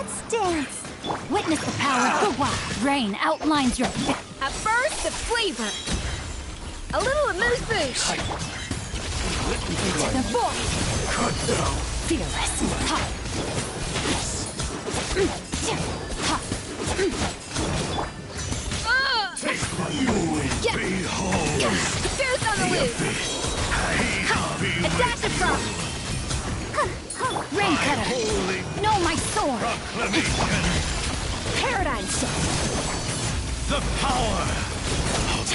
Let's dance! Witness the power of the wild. Rain outlines your fit. A burst of flavor. A little amuse-bouche. Into the void. Fearless. Ha. Fierce on the loose. A dash of frost. Rain cutter. Know my sword. Paradigm shift. The power of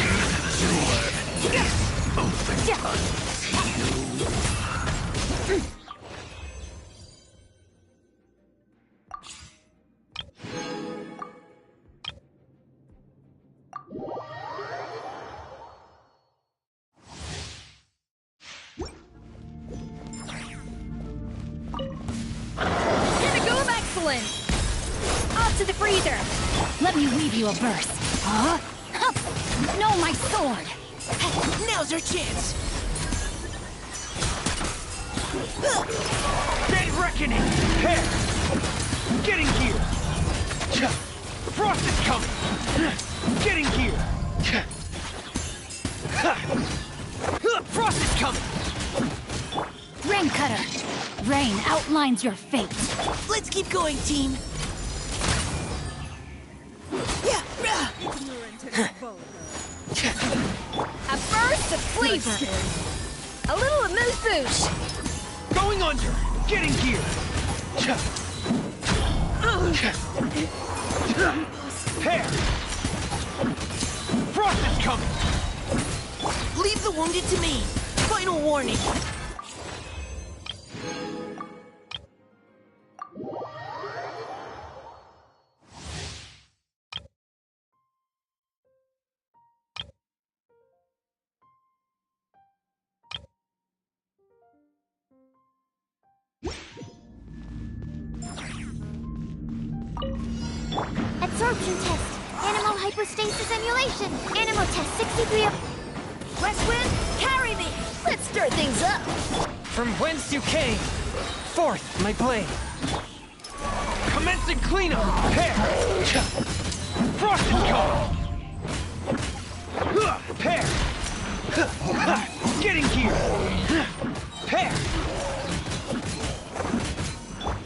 Off to the freezer. Let me weave you a verse. Huh? Know my sword. Now's our chance. Dead reckoning! Hair! Getting here! Frost is coming! Getting here! Frost is coming! Rain cutter. Rain outlines your fate. Let's keep going, team. A burst of flavor. A little amuse-bouche. Going under! Getting here! Hair! Frost is coming! Leave the wounded to me. Final warning. Absorption test. Animal hypostasis emulation. Animal test 63 of... West wind, carry me. Let's stir things up. From whence you came, forth my blade. Commencing cleanup! Hair! Frost is coming! Hair! Getting here! Hair!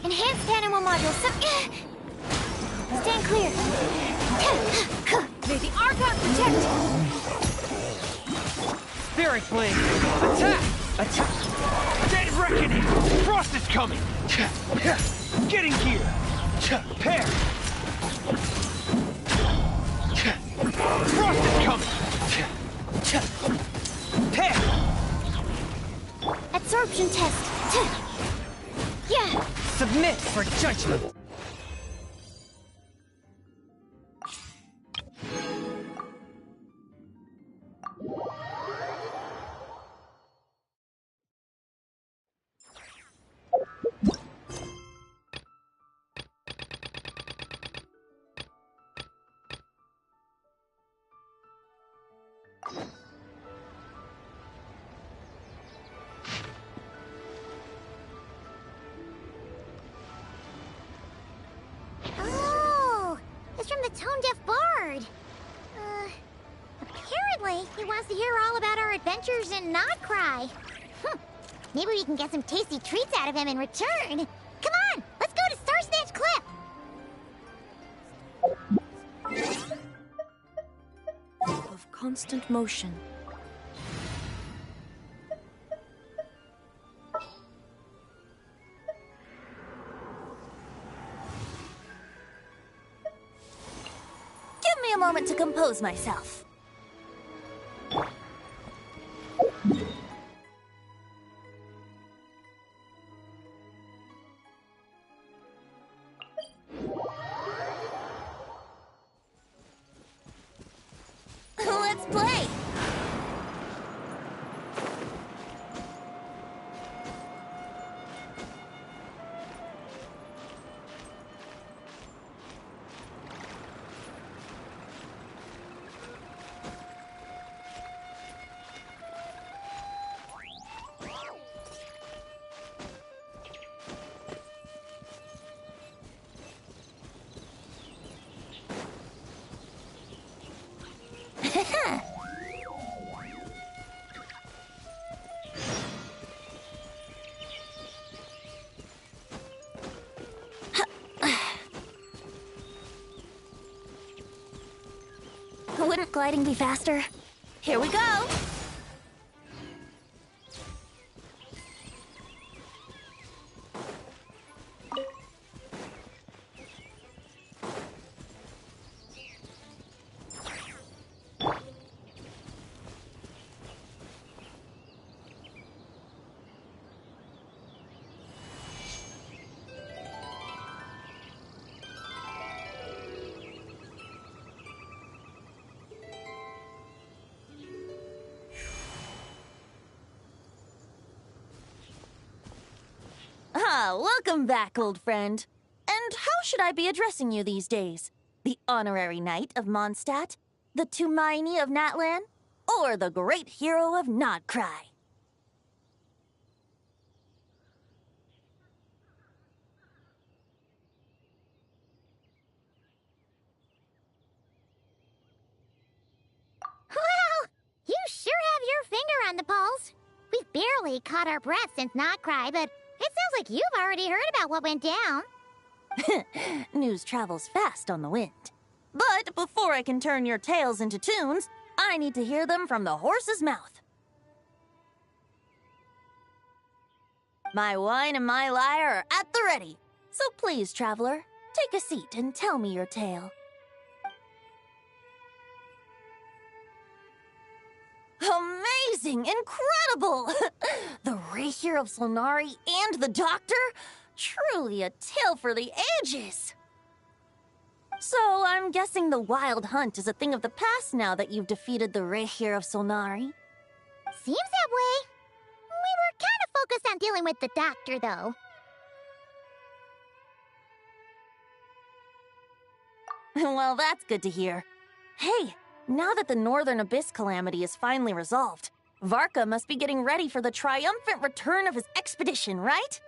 Enhanced animal module. Stand clear. May the Archon protect. Spirit blade! Attack! Attack! Dead reckoning! Frost is coming! Getting here! Hair! Frost is coming! Hair! Absorption test. Yeah. Submit for judgment! Oh, it's from the tone-deaf bard. Apparently, he wants to hear all about our adventures and not cry. Maybe we can get some tasty treats out of him in return. Come on, let's go to Star Snatch Cliff. Of constant motion. Give me a moment to compose myself. Let's play! gliding be faster? Here we go! Ah, welcome back, old friend. And how should I be addressing you these days? The honorary knight of Mondstadt? The Tumaini of Natlan? Or the great hero of Nodcry? Well, you sure have your finger on the pulse. We've barely caught our breath since Notcry, but it sounds like you've already heard about what went down. News travels fast on the wind. But before I can turn your tales into tunes, I need to hear them from the horse's mouth. My wine and my lyre are at the ready. So please, traveler, take a seat and tell me your tale. Amazing! Incredible! The Rahier of Solnari and the Doctor? Truly a tale for the ages! So, I'm guessing the Wild Hunt is a thing of the past now that you've defeated the Rahier of Solnari? Seems that way. We were kind of focused on dealing with the Doctor, though. Well, that's good to hear. Hey, now that the Northern Abyss calamity is finally resolved, Varka must be getting ready for the triumphant return of his expedition, right?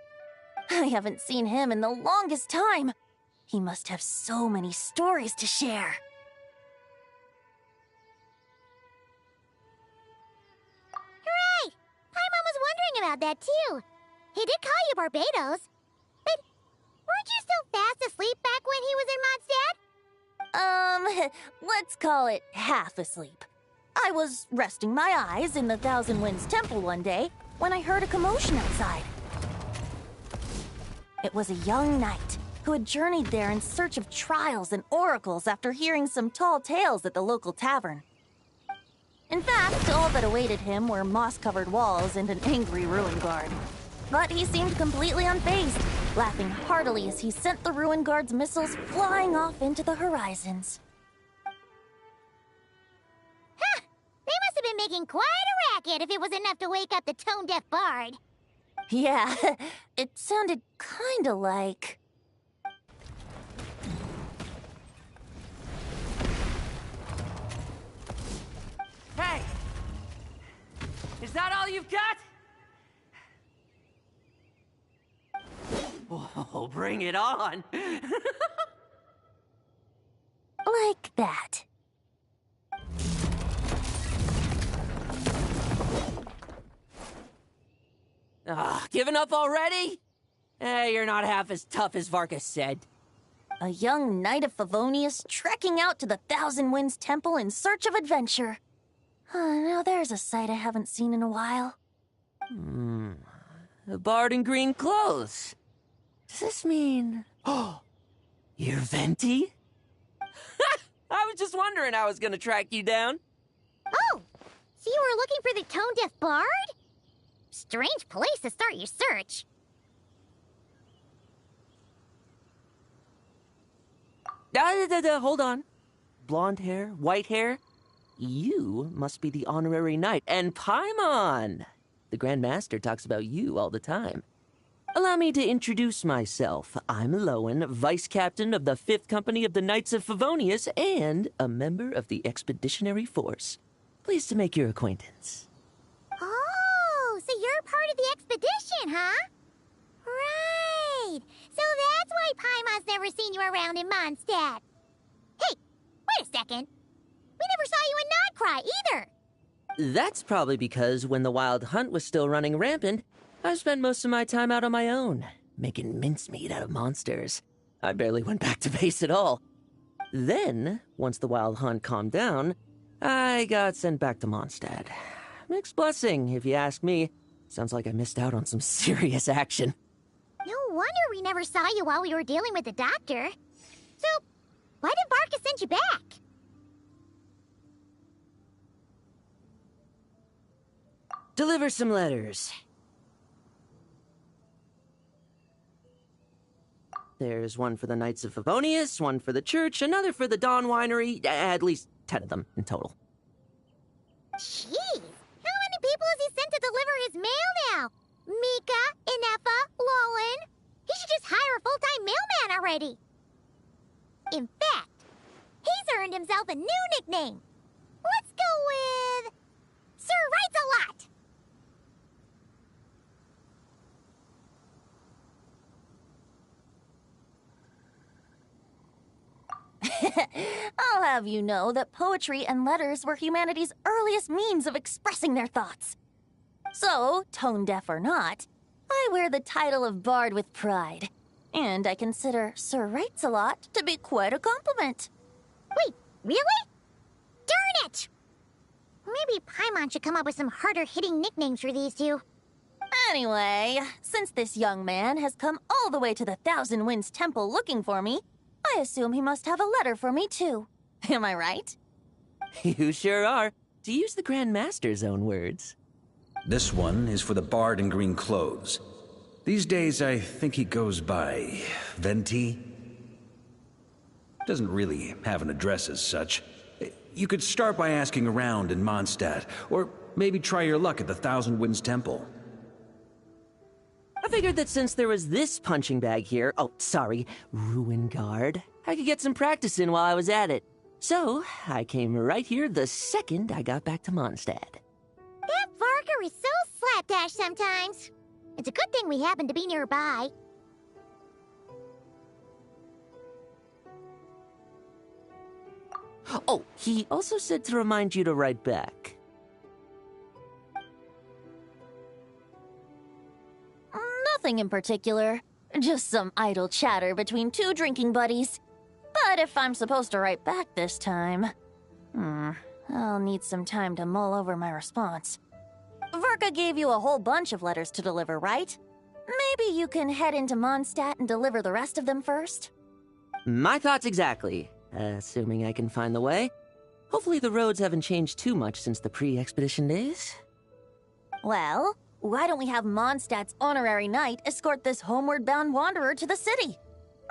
I haven't seen him in the longest time. He must have so many stories to share. Hooray! Paimon was wondering about that, too. He did call you Barbados. But weren't you still fast asleep back when he was in Mondstadt? Let's call it half asleep. I was resting my eyes in the Thousand Winds Temple one day when I heard a commotion outside. It was a young knight who had journeyed there in search of trials and oracles after hearing some tall tales at the local tavern. In fact, all that awaited him were moss-covered walls and an angry ruin guard. But he seemed completely unfazed, laughing heartily as he sent the ruin guard's missiles flying off into the horizons. Huh! They must have been making quite a racket if it was enough to wake up the tone-deaf bard. Yeah, it sounded kinda like... Hey! Is that all you've got? Whoa, bring it on! like that. Giving up already? You're not half as tough as Varka said. A young knight of Favonius trekking out to the Thousand Winds Temple in search of adventure. Now there's a sight I haven't seen in a while. A bard in green clothes. Does this mean... Oh, you're Venti? I was just wondering how I was gonna track you down. Oh, so you were looking for the tone-deaf bard? Strange place to start your search. Hold on. Blonde hair, white hair. You must be the honorary knight, and Paimon! The Grand Master talks about you all the time. Allow me to introduce myself. I'm Lowen, Vice Captain of the 5th Company of the Knights of Favonius, and a member of the Expeditionary Force. Pleased to make your acquaintance. Oh, so you're part of the expedition, huh? Right. So that's why Paimon's never seen you around in Mondstadt. Hey, wait a second. We never saw you in Nodcry either. That's probably because when the Wild Hunt was still running rampant, I spent most of my time out on my own, making mincemeat out of monsters. I barely went back to base at all. Then, once the Wild Hunt calmed down, I got sent back to Mondstadt. Mixed blessing, if you ask me. Sounds like I missed out on some serious action. No wonder we never saw you while we were dealing with the doctor. So, why did Varka send you back? Deliver some letters. There's one for the Knights of Favonius, one for the church, another for the Dawn Winery, at least 10 of them in total. Jeez, how many people has he sent to deliver his mail now? Mika, Inefa, Lolan. He should just hire a full-time mailman already. In fact, he's earned himself a new nickname. Let's go with Sir Writes-A-Lot. I'll have you know that poetry and letters were humanity's earliest means of expressing their thoughts. So, tone deaf or not, I wear the title of Bard with pride. And I consider Sir Writes-A-Lot to be quite a compliment. Wait, really? Darn it! Maybe Paimon should come up with some harder-hitting nicknames for these two. Anyway, since this young man has come all the way to the Thousand Winds Temple looking for me, I assume he must have a letter for me too. Am I right? You sure are, to use the Grand Master's own words. This one is for the Bard in green clothes. These days, I think he goes by Venti. Doesn't really have an address as such. You could start by asking around in Mondstadt, or maybe try your luck at the Thousand Winds Temple. I figured that since there was this punching bag here, Ruin Guard, I could get some practice in while I was at it. So, I came right here the second I got back to Mondstadt. That Varka is so slapdash sometimes. It's a good thing we happen to be nearby. Oh, he also said to remind you to write back. Nothing in particular. Just some idle chatter between two drinking buddies. But if I'm supposed to write back this time... I'll need some time to mull over my response. Varka gave you a whole bunch of letters to deliver, right? Maybe you can head into Mondstadt and deliver the rest of them first? My thoughts exactly. Assuming I can find the way. Hopefully the roads haven't changed too much since the pre-expedition days. Well, why don't we have Mondstadt's honorary knight escort this homeward-bound wanderer to the city?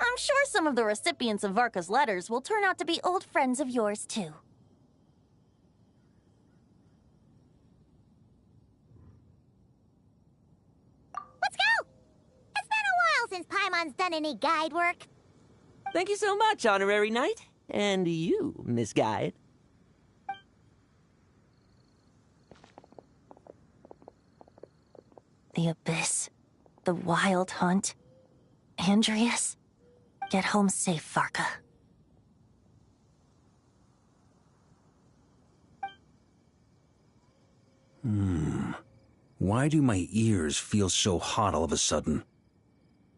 I'm sure some of the recipients of Varka's letters will turn out to be old friends of yours, too. Let's go! It's been a while since Paimon's done any guide work. Thank you so much, honorary knight. And you, Miss Guide. The Abyss. The Wild Hunt. Andreas. Get home safe, Varka. Why do my ears feel so hot all of a sudden?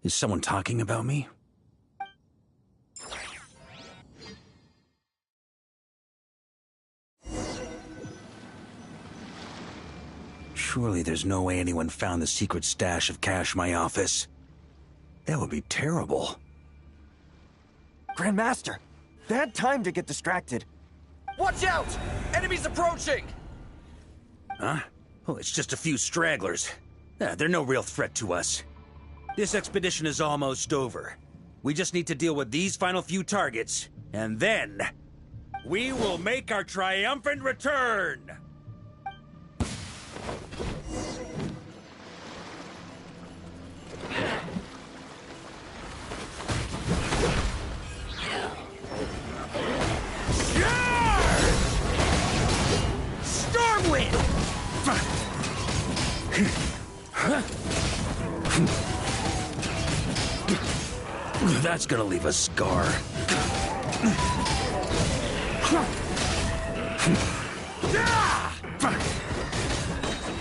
Is someone talking about me? Surely there's no way anyone found the secret stash of cash in my office. That would be terrible. Grandmaster, bad time to get distracted. Watch out! Enemies approaching! Huh? Oh, it's just a few stragglers. They're no real threat to us. This expedition is almost over. We just need to deal with these final few targets, and then... we will make our triumphant return! Stormwind! That's gonna leave a scar.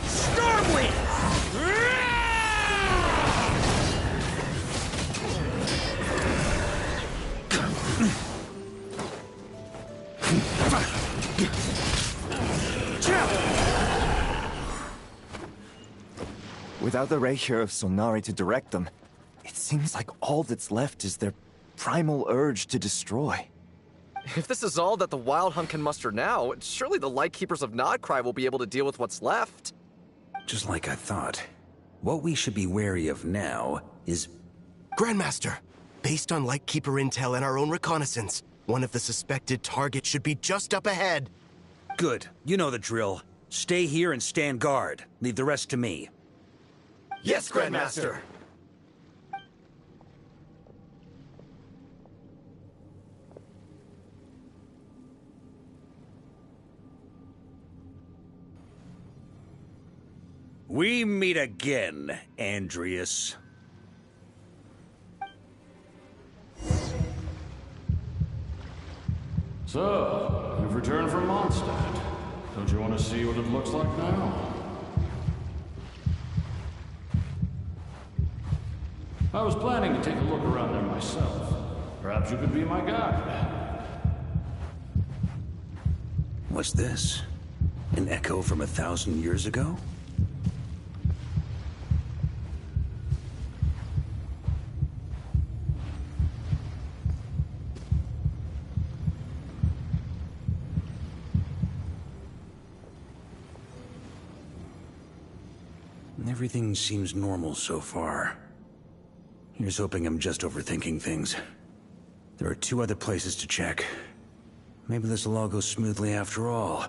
Stormwind! Without the ray here of Sonari to direct them, it seems like all that's left is their primal urge to destroy. If this is all that the Wild Hunt can muster now, surely the Lightkeepers of Nodcry will be able to deal with what's left. Just like I thought. What we should be wary of now is... Grandmaster, based on Lightkeeper intel and our own reconnaissance, one of the suspected targets should be just up ahead. Good. You know the drill. Stay here and stand guard. Leave the rest to me. Yes, Grandmaster! We meet again, Andreas. So, you've returned from Mondstadt. Don't you want to see what it looks like now? I was planning to take a look around there myself. Perhaps you could be my guide. What's this? An echo from 1,000 years ago? Everything seems normal so far. Here's hoping I'm just overthinking things. There are 2 other places to check. Maybe this will all go smoothly after all.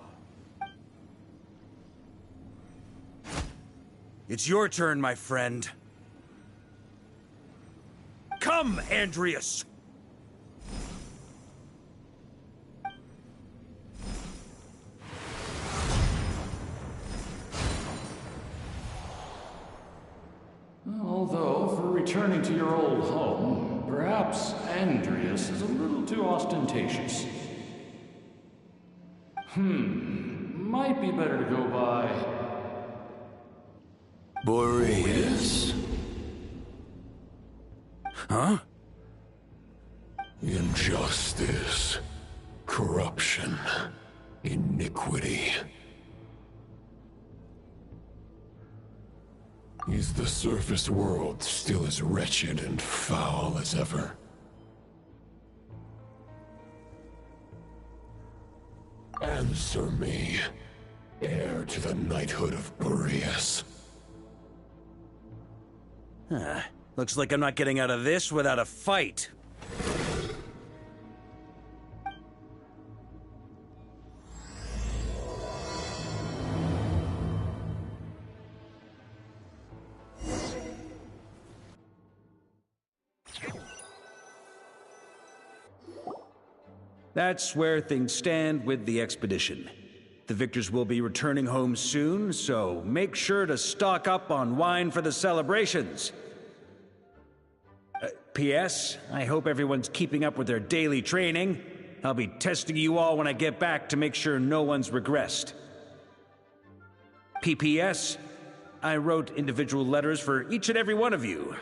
It's your turn, my friend. Come, Andreas! Although, for returning to your old home, perhaps Andreas is a little too ostentatious. Might be better to go by... Boreas. Huh? Injustice. Corruption. Iniquity. Is the surface world still as wretched and foul as ever? Answer me, heir to the knighthood of Boreas. Looks like I'm not getting out of this without a fight. That's where things stand with the expedition. The victors will be returning home soon, so make sure to stock up on wine for the celebrations. P.S. I hope everyone's keeping up with their daily training. I'll be testing you all when I get back to make sure no one's regressed. P.P.S. I wrote individual letters for each and every one of you.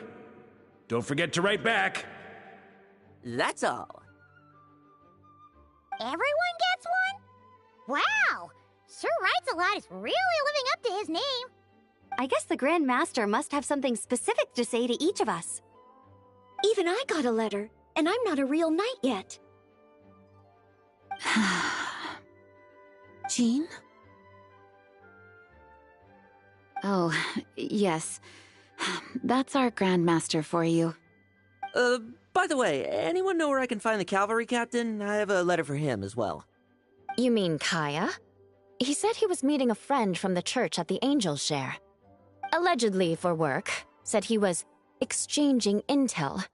Don't forget to write back. That's all. Everyone gets one? Wow! Sir Writes-A-Lot is really living up to his name. I guess the Grand Master must have something specific to say to each of us. Even I got a letter, and I'm not a real knight yet. Jean? Oh, yes. That's our Grandmaster for you. By the way, anyone know where I can find the cavalry captain? I have a letter for him as well. You mean Kaya? He said he was meeting a friend from the church at the Angel's Share. Allegedly for work. Said he was exchanging intel.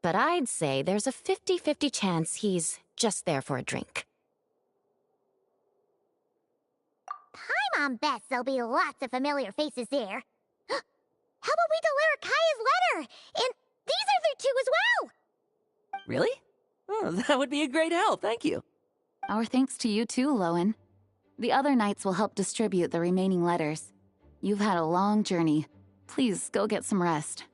But I'd say there's a 50-50 chance he's just there for a drink. Paimon bets there'll be lots of familiar faces there. How about we deliver Kaya's letter? And these other 2 as well! Really? Oh, that would be a great help, thank you. Our thanks to you too, Lowen. The other knights will help distribute the remaining letters. You've had a long journey. Please go get some rest.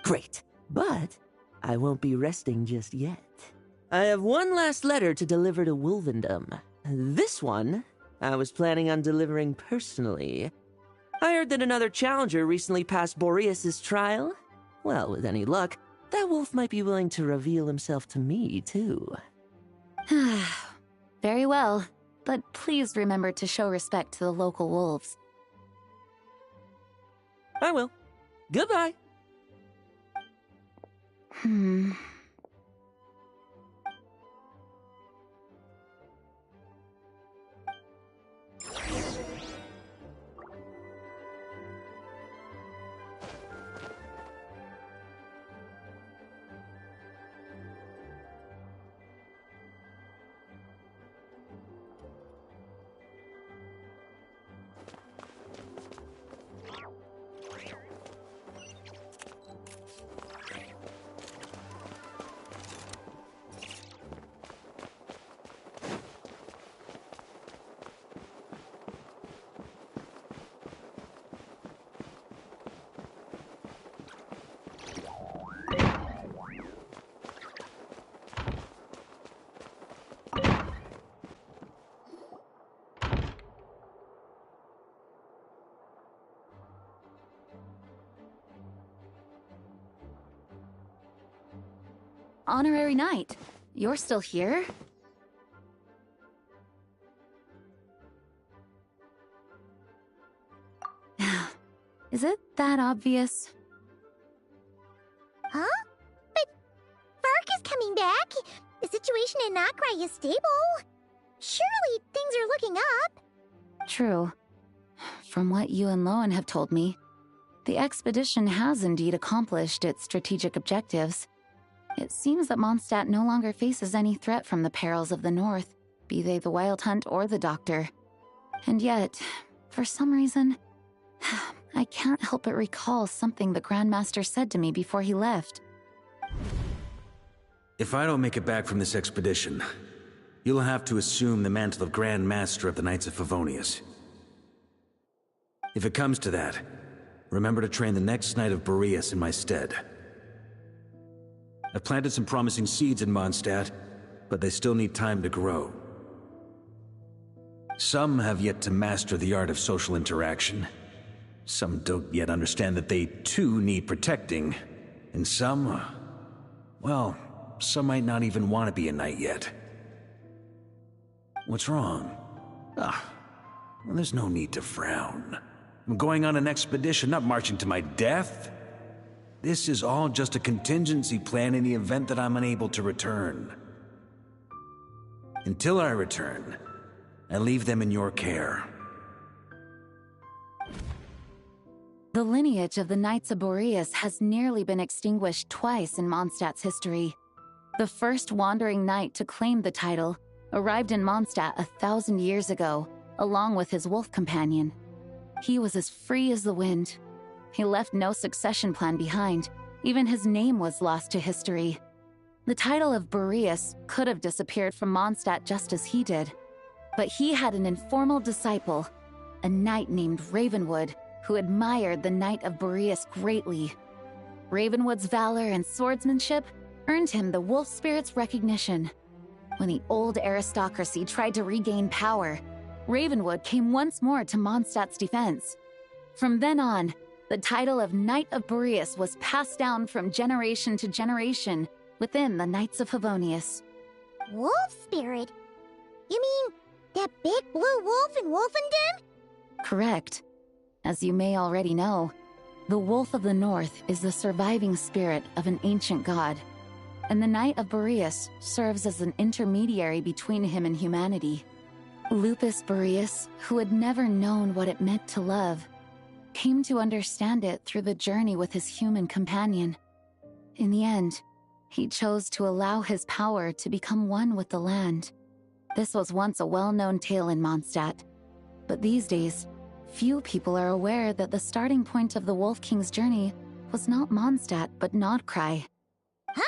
Great, but I won't be resting just yet. I have one last letter to deliver to Wolvendom. This one, I was planning on delivering personally. I heard that another challenger recently passed Boreas' trial. Well, with any luck, that wolf might be willing to reveal himself to me, too. Very well, but please remember to show respect to the local wolves. I will. Goodbye. Honorary Knight, you're still here? Is it that obvious? Huh? But Vark is coming back. The situation in Nokrai is stable. Surely things are looking up. True. From what you and Lowen have told me, the expedition has indeed accomplished its strategic objectives. It seems that Mondstadt no longer faces any threat from the perils of the North, be they the Wild Hunt or the Doctor. And yet, for some reason, I can't help but recall something the Grandmaster said to me before he left. If I don't make it back from this expedition, you'll have to assume the mantle of Grand Master of the Knights of Favonius. If it comes to that, remember to train the next Knight of Boreas in my stead. I've planted some promising seeds in Mondstadt, but they still need time to grow. Some have yet to master the art of social interaction. Some don't yet understand that they too need protecting. And some, well, some might not even want to be a knight yet. What's wrong? Well, there's no need to frown. I'm going on an expedition, not marching to my death. This is all just a contingency plan in the event that I'm unable to return. Until I return, I leave them in your care. The lineage of the Knights of Boreas has nearly been extinguished twice in Mondstadt's history. The first wandering knight to claim the title arrived in Mondstadt 1,000 years ago, along with his wolf companion. He was as free as the wind. He left no succession plan behind. Even his name was lost to history. The title of Boreas could have disappeared from Mondstadt just as he did. But he had an informal disciple, a knight named Ravenwood, who admired the Knight of Boreas greatly. Ravenwood's valor and swordsmanship earned him the wolf spirit's recognition. When the old aristocracy tried to regain power, Ravenwood came once more to Mondstadt's defense. From then on, the title of Knight of Boreas was passed down from generation to generation within the Knights of Favonius. Wolf spirit? You mean that big blue wolf in Wolfenden? Correct. As you may already know, the Wolf of the North is the surviving spirit of an ancient god, and the Knight of Boreas serves as an intermediary between him and humanity. Lupus Boreas, who had never known what it meant to love, came to understand it through the journey with his human companion. In the end, he chose to allow his power to become one with the land. This was once a well-known tale in Mondstadt, but these days, few people are aware that the starting point of the Wolf King's journey was not Mondstadt, but Nodcry. Huh?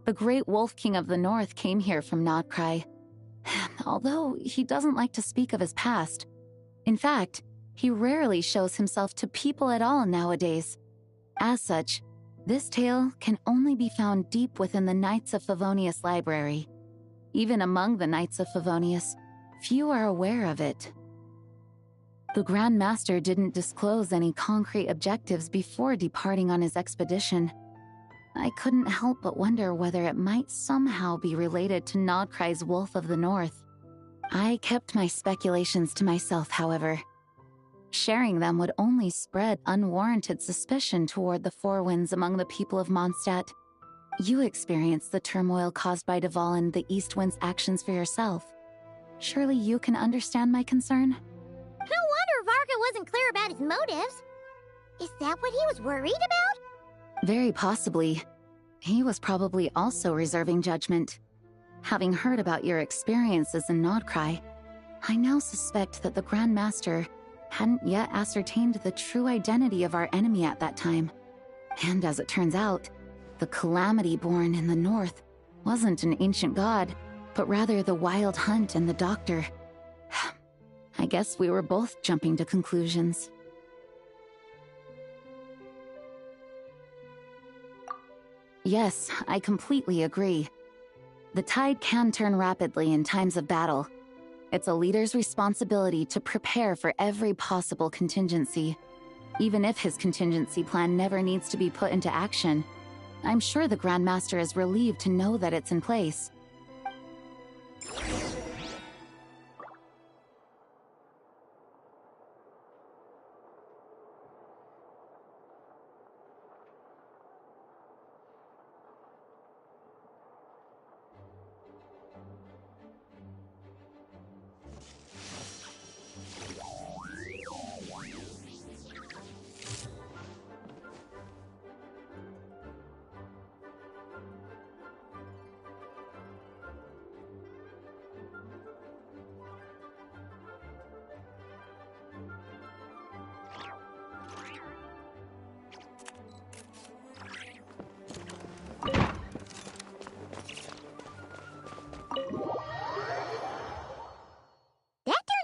The great Wolf King of the North came here from Nodcry, although he doesn't like to speak of his past. In fact, he rarely shows himself to people at all nowadays. As such, this tale can only be found deep within the Knights of Favonius library. Even among the Knights of Favonius, few are aware of it. The Grand Master didn't disclose any concrete objectives before departing on his expedition. I couldn't help but wonder whether it might somehow be related to Nodcry's Wolf of the North. I kept my speculations to myself, however. Sharing them would only spread unwarranted suspicion toward the Four Winds among the people of Mondstadt. You experienced the turmoil caused by Duval and the East Wind's actions for yourself. Surely you can understand my concern? No wonder Varga wasn't clear about his motives. Is that what he was worried about? Very possibly. He was probably also reserving judgment. Having heard about your experiences in Nodcry, I now suspect that the Grand Master hadn't yet ascertained the true identity of our enemy at that time. And as it turns out, the calamity born in the north wasn't an ancient god, but rather the Wild Hunt and the Doctor. I guess we were both jumping to conclusions. Yes, I completely agree. The tide can turn rapidly in times of battle. It's a leader's responsibility to prepare for every possible contingency. Even if his contingency plan never needs to be put into action, I'm sure the Grand Master is relieved to know that it's in place.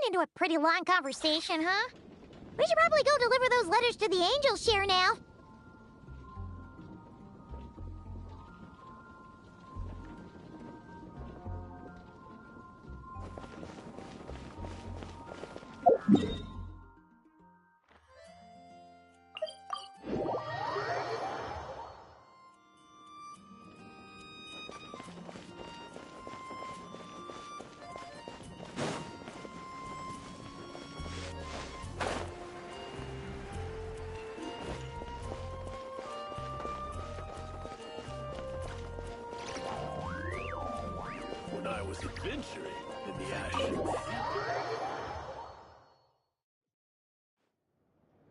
Into a pretty long conversation, huh? We should probably go deliver those letters to the Angel Share now. I was adventuring in the ashes.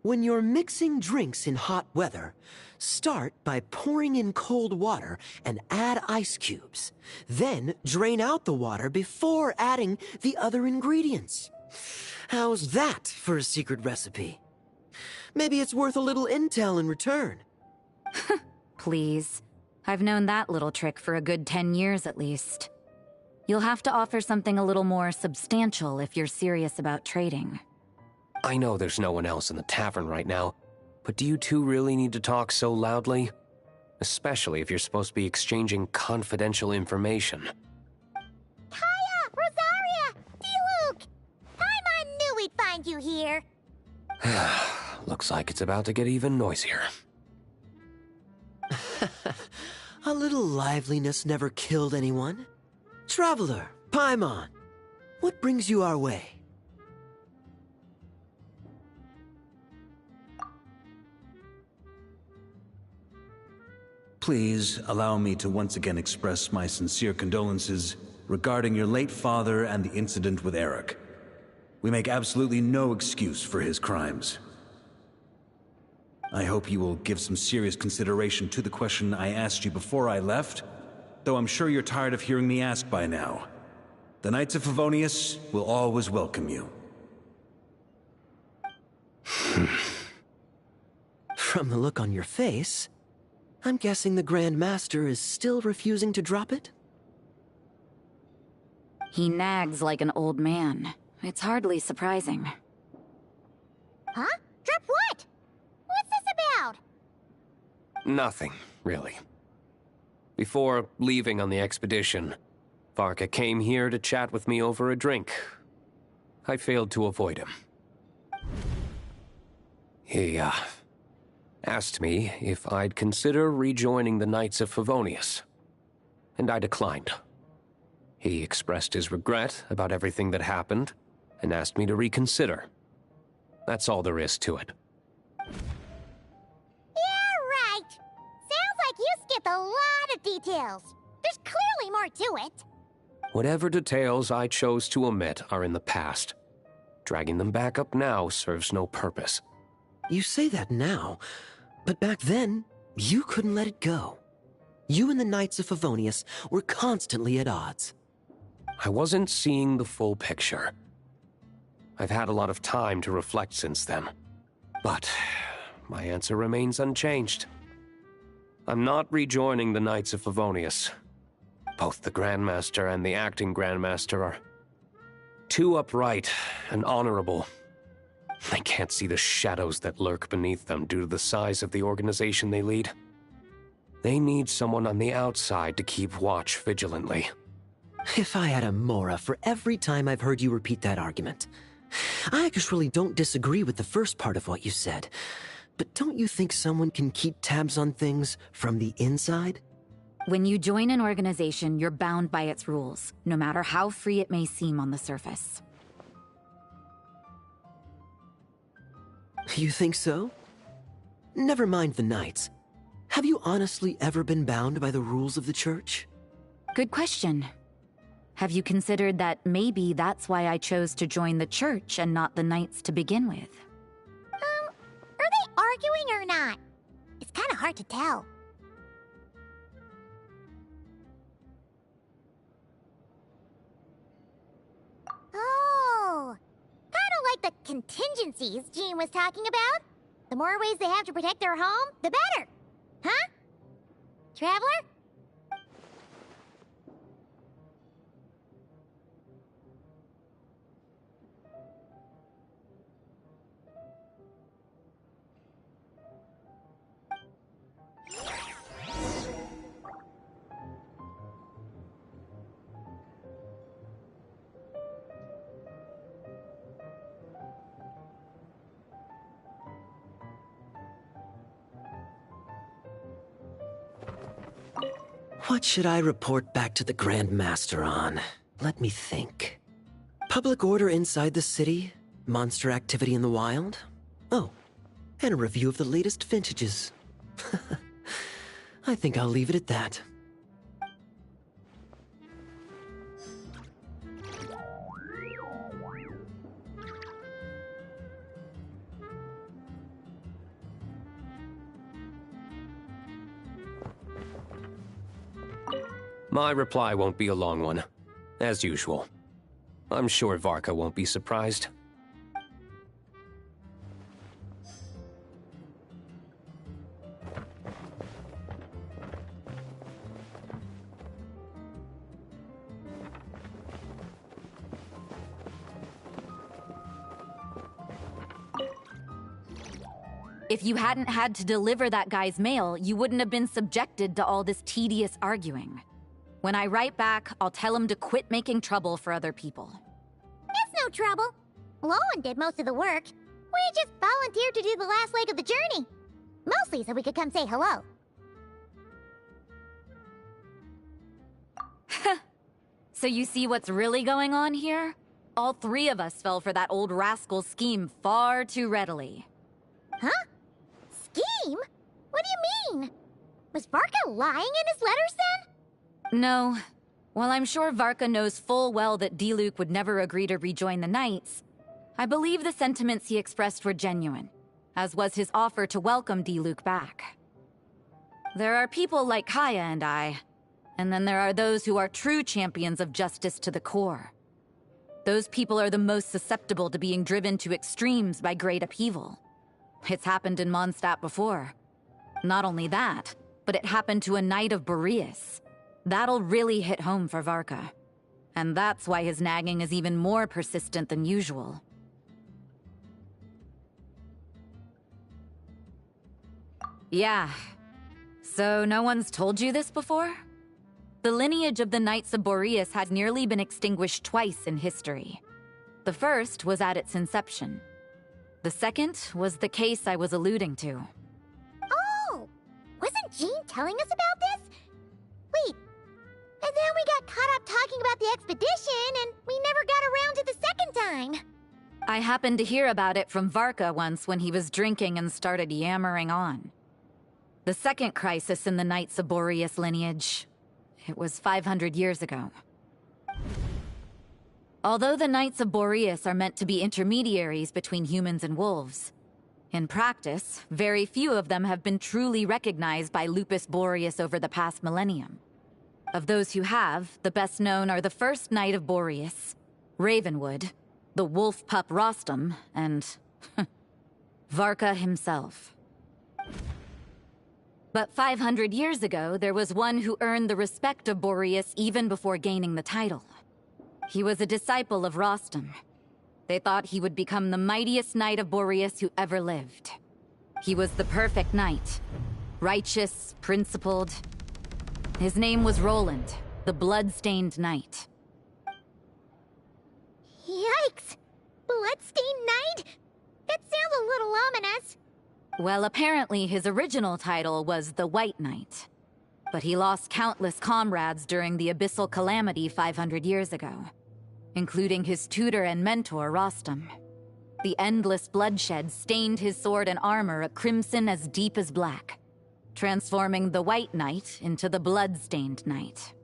When you're mixing drinks in hot weather, start by pouring in cold water and add ice cubes. Then drain out the water before adding the other ingredients. How's that for a secret recipe? Maybe it's worth a little intel in return. Please. I've known that little trick for a good 10 years at least. You'll have to offer something a little more substantial if you're serious about trading. I know there's no one else in the tavern right now, but do you two really need to talk so loudly? Especially if you're supposed to be exchanging confidential information. Kaya! Rosaria! Diluc! Paimon knew we'd find you here! Looks like it's about to get even noisier. A little liveliness never killed anyone. Traveler, Paimon, what brings you our way? Please allow me to once again express my sincere condolences regarding your late father and the incident with Eric. We make absolutely no excuse for his crimes. I hope you will give some serious consideration to the question I asked you before I left, though I'm sure you're tired of hearing me ask by now. The Knights of Favonius will always welcome you. From the look on your face, I'm guessing the Grand Master is still refusing to drop it? He nags like an old man. It's hardly surprising. Huh? Drop what? What's this about? Nothing, really. Before leaving on the expedition, Varka came here to chat with me over a drink. I failed to avoid him. He, asked me if I'd consider rejoining the Knights of Favonius, and I declined. He expressed his regret about everything that happened, and asked me to reconsider. That's all there is to it. Yeah, right. Sounds like you skipped a lot of details. There's clearly more to it. Whatever details I chose to omit are in the past. Dragging them back up now serves no purpose. You say that now, but back then, you couldn't let it go. You and the Knights of Favonius were constantly at odds. I wasn't seeing the full picture. I've had a lot of time to reflect since then. But my answer remains unchanged. I'm not rejoining the Knights of Favonius. Both the Grandmaster and the acting Grandmaster are too upright and honorable. I can't see the shadows that lurk beneath them due to the size of the organization they lead. They need someone on the outside to keep watch vigilantly. If I had a Mora for every time I've heard you repeat that argument. I actually don't disagree with the first part of what you said, but don't you think someone can keep tabs on things from the inside? When you join an organization, you're bound by its rules, no matter how free it may seem on the surface. You think so? Never mind the Knights. Have you honestly ever been bound by the rules of the Church? Good question. Have you considered that maybe that's why I chose to join the Church and not the Knights to begin with? Are they arguing or not? It's kind of hard to tell. Oh, kind of like the contingencies Jean was talking about. The more ways they have to protect their home, the better. Huh? Traveler? What should I report back to the Grand Master on? Let me think. Public order inside the city? Monster activity in the wild? Oh, and a review of the latest vintages. I think I'll leave it at that. My reply won't be a long one, as usual. I'm sure Varka won't be surprised. If you hadn't had to deliver that guy's mail, you wouldn't have been subjected to all this tedious arguing. When I write back, I'll tell him to quit making trouble for other people. It's no trouble. Lowen did most of the work. We just volunteered to do the last leg of the journey. Mostly so we could come say hello. So you see what's really going on here? All three of us fell for that old rascal's scheme far too readily. Huh? Scheme? What do you mean? Was Varka lying in his letters then? No. While I'm sure Varka knows full well that Diluc would never agree to rejoin the Knights, I believe the sentiments he expressed were genuine, as was his offer to welcome Diluc back. There are people like Kaya and I, and then there are those who are true champions of justice to the core. Those people are the most susceptible to being driven to extremes by great upheaval. It's happened in Mondstadt before. Not only that, but it happened to a Knight of Boreas. That'll really hit home for Varka. And that's why his nagging is even more persistent than usual. Yeah. So no one's told you this before? The lineage of the Knights of Boreas had nearly been extinguished twice in history. The first was at its inception. The second was the case I was alluding to. Oh! Wasn't Jean telling us about this? Wait, and then we got caught up talking about the expedition, and we never got around to the second time. I happened to hear about it from Varka once when he was drinking and started yammering on. The second crisis in the Knights of Boreas lineage. It was 500 years ago. Although the Knights of Boreas are meant to be intermediaries between humans and wolves, in practice, very few of them have been truly recognized by Lupus Boreas over the past millennium. Of those who have, the best known are the first Knight of Boreas, Ravenwood, the wolf pup Rostam, and Varka himself. But 500 years ago, there was one who earned the respect of Boreas even before gaining the title. He was a disciple of Rostam. They thought he would become the mightiest Knight of Boreas who ever lived. He was the perfect knight. Righteous, principled. His name was Roland, the blood-stained knight. Yikes! Bloodstained Knight? That sounds a little ominous. Well, apparently his original title was the White Knight. But he lost countless comrades during the Abyssal Calamity 500 years ago, including his tutor and mentor, Rostam. The endless bloodshed stained his sword and armor a crimson as deep as black, transforming the White Knight into the Blood-Stained Knight.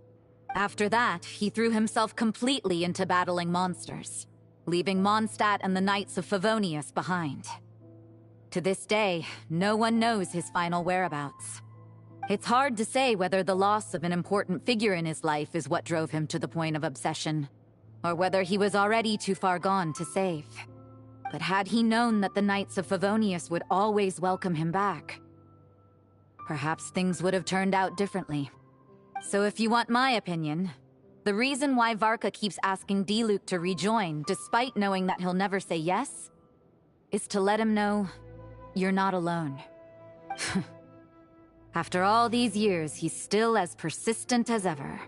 After that, he threw himself completely into battling monsters, leaving Mondstadt and the Knights of Favonius behind. To this day, no one knows his final whereabouts. It's hard to say whether the loss of an important figure in his life is what drove him to the point of obsession, or whether he was already too far gone to save. But had he known that the Knights of Favonius would always welcome him back, perhaps things would have turned out differently. So if you want my opinion, the reason why Varka keeps asking Diluc to rejoin, despite knowing that he'll never say yes, is to let him know you're not alone. After all these years, he's still as persistent as ever.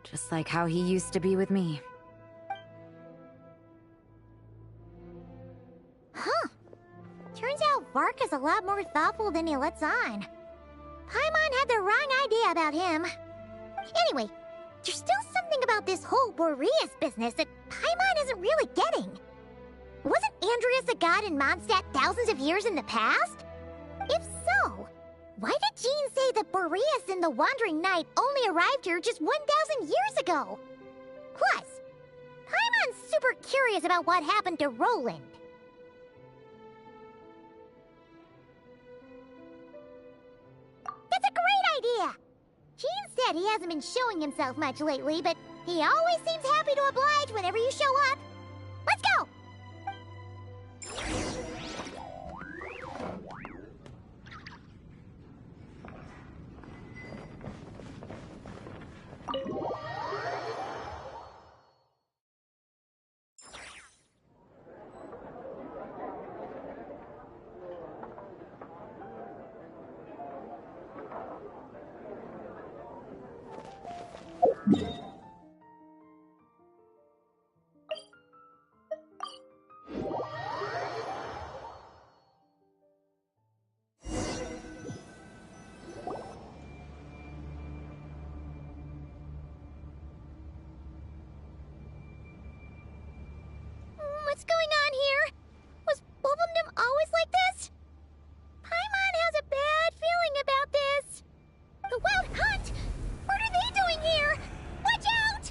Just like how he used to be with me. Huh. Turns out Varka's a lot more thoughtful than he lets on. Paimon had the wrong idea about him. Anyway, there's still something about this whole Boreas business that Paimon isn't really getting. Wasn't Andreas a god in Mondstadt thousands of years in the past? If so, why did Jean say that Boreas and the Wandering Knight only arrived here just 1,000 years ago? Plus, Paimon's super curious about what happened to Roland. That's a great idea! Jean said he hasn't been showing himself much lately, but he always seems happy to oblige whenever you show up. Let's go! What's going on here? Was Bulbumdum always like this? Paimon has a bad feeling about this. The Wild Hunt? What are they doing here? Watch out!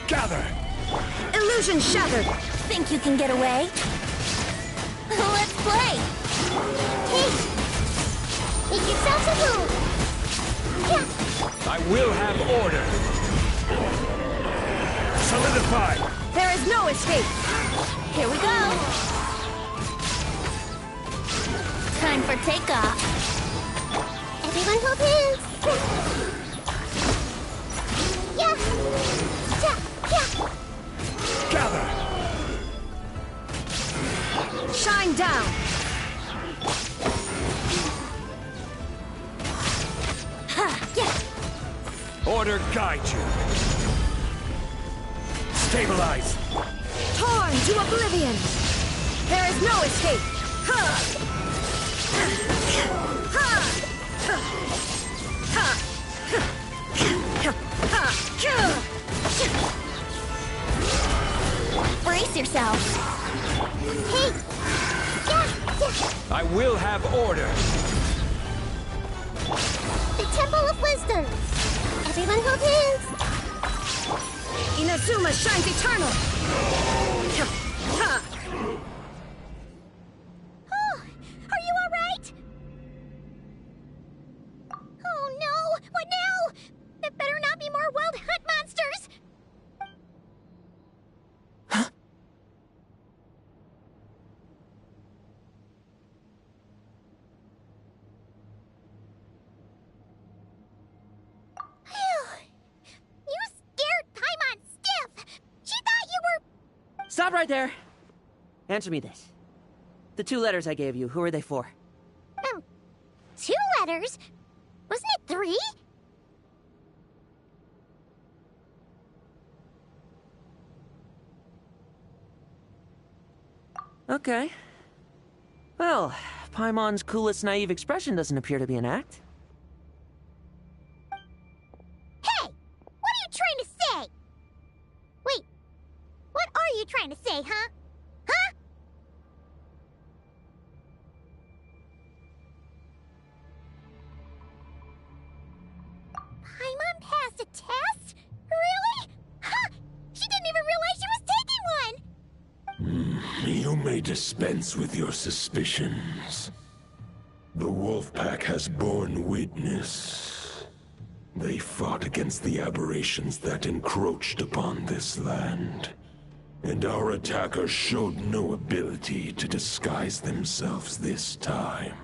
Gather! Illusion shattered! Think you can get away? Let's play! Hey! Make yourself a move! Yeah! I will have order. Solidify. There is no escape! Here we go! Time for takeoff! Everyone hold hands! Yeah! Gather! Shine down! Order guide you. Stabilize. Torn to oblivion! There is no escape! Brace yourself! Hey! I will have order. The Temple of Wisdom! Everyone hold hands! Inazuma shines eternal! Oh, are you alright? Oh no! What now? There better not be more wild hunt monsters! You scared Paimon stiff! She thought you were... Stop right there! Answer me this. The 2 letters I gave you, who are they for? 2 letters? Wasn't it 3? Okay. Well, Paimon's coolest naive expression doesn't appear to be an act. Hey! What are you trying to say? Wait, what are you trying to say, huh? Huh? Paimon passed a test? Really? Huh! She didn't even realize she was taking one! You may dispense with your suspicions. The wolf pack has borne witness. They fought against the aberrations that encroached upon this land. And our attackers showed no ability to disguise themselves this time.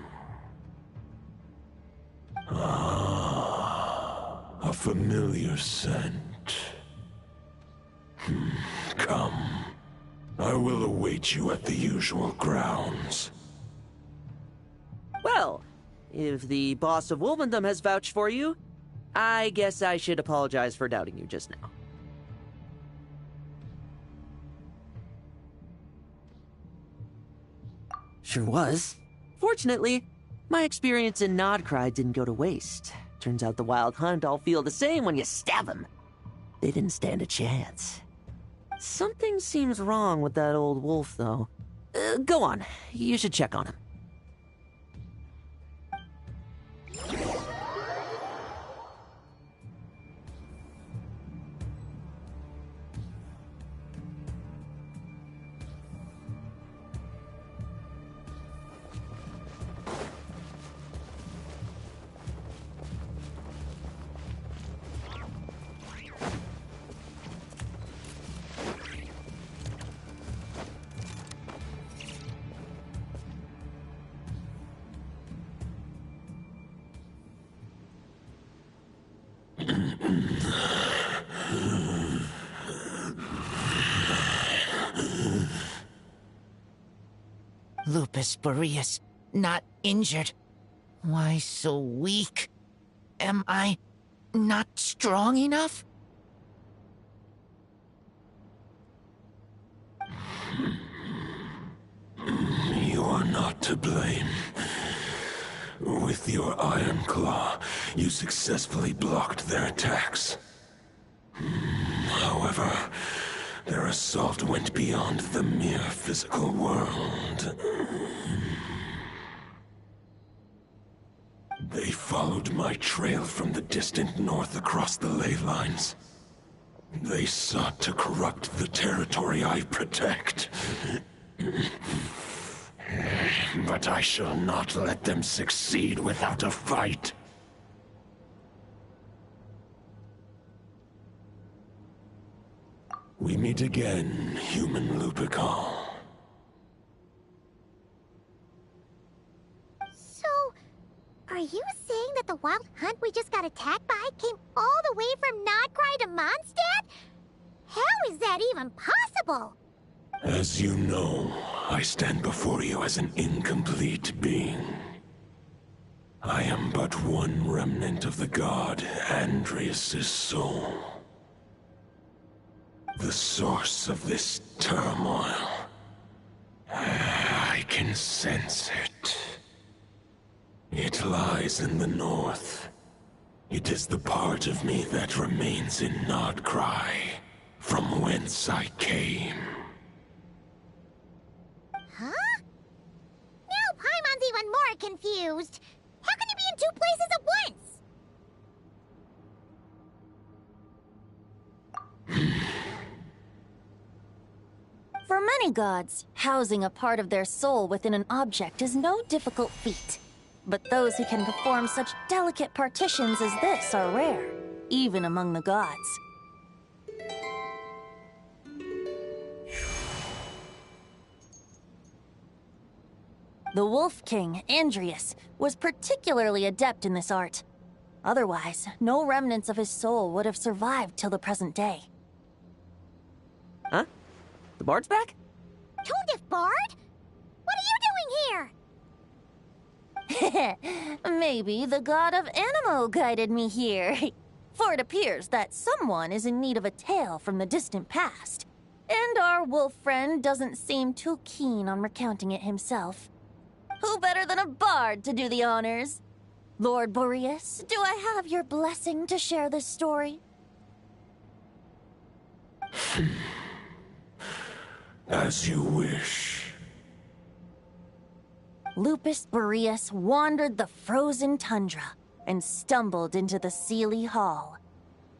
A familiar scent. Come. I will await you at the usual grounds. Well, if the boss of Wolvendom has vouched for you, I guess I should apologize for doubting you just now. Sure was. Fortunately, my experience in Nodcry didn't go to waste. Turns out the Wild Hunt all feel the same when you stab them. They didn't stand a chance. Something seems wrong with that old wolf, though. Go on. You should check on him. Lupus Boreas, not injured. Why so weak? Am I not strong enough? You are not to blame. With your Iron Claw, you successfully blocked their attacks. However, their assault went beyond the mere physical world. They followed my trail from the distant north across the ley lines. They sought to corrupt the territory I protect. But I shall not let them succeed without a fight. We meet again, human Lupical. So, are you saying that the wild hunt we just got attacked by came all the way from Nodcry to Mondstadt? How is that even possible? As you know, I stand before you as an incomplete being. I am but one remnant of the god Andrias' soul. The source of this turmoil. I can sense it. It lies in the north. It is the part of me that remains in Nodcry, from whence I came. Huh? Now Paimon's even more confused. How can he be in two places at once? For many gods, housing a part of their soul within an object is no difficult feat. But those who can perform such delicate partitions as this are rare, even among the gods. The Wolf King, Andrias, was particularly adept in this art. Otherwise, no remnants of his soul would have survived till the present day. Huh? The bard's back? Toadif Bard? What are you doing here? Maybe the god of Animo guided me here. For it appears that someone is in need of a tale from the distant past. And our wolf friend doesn't seem too keen on recounting it himself. Who better than a bard to do the honors? Lord Boreas, do I have your blessing to share this story? As you wish. Lupus Boreas wandered the frozen tundra and stumbled into the Seelie Hall.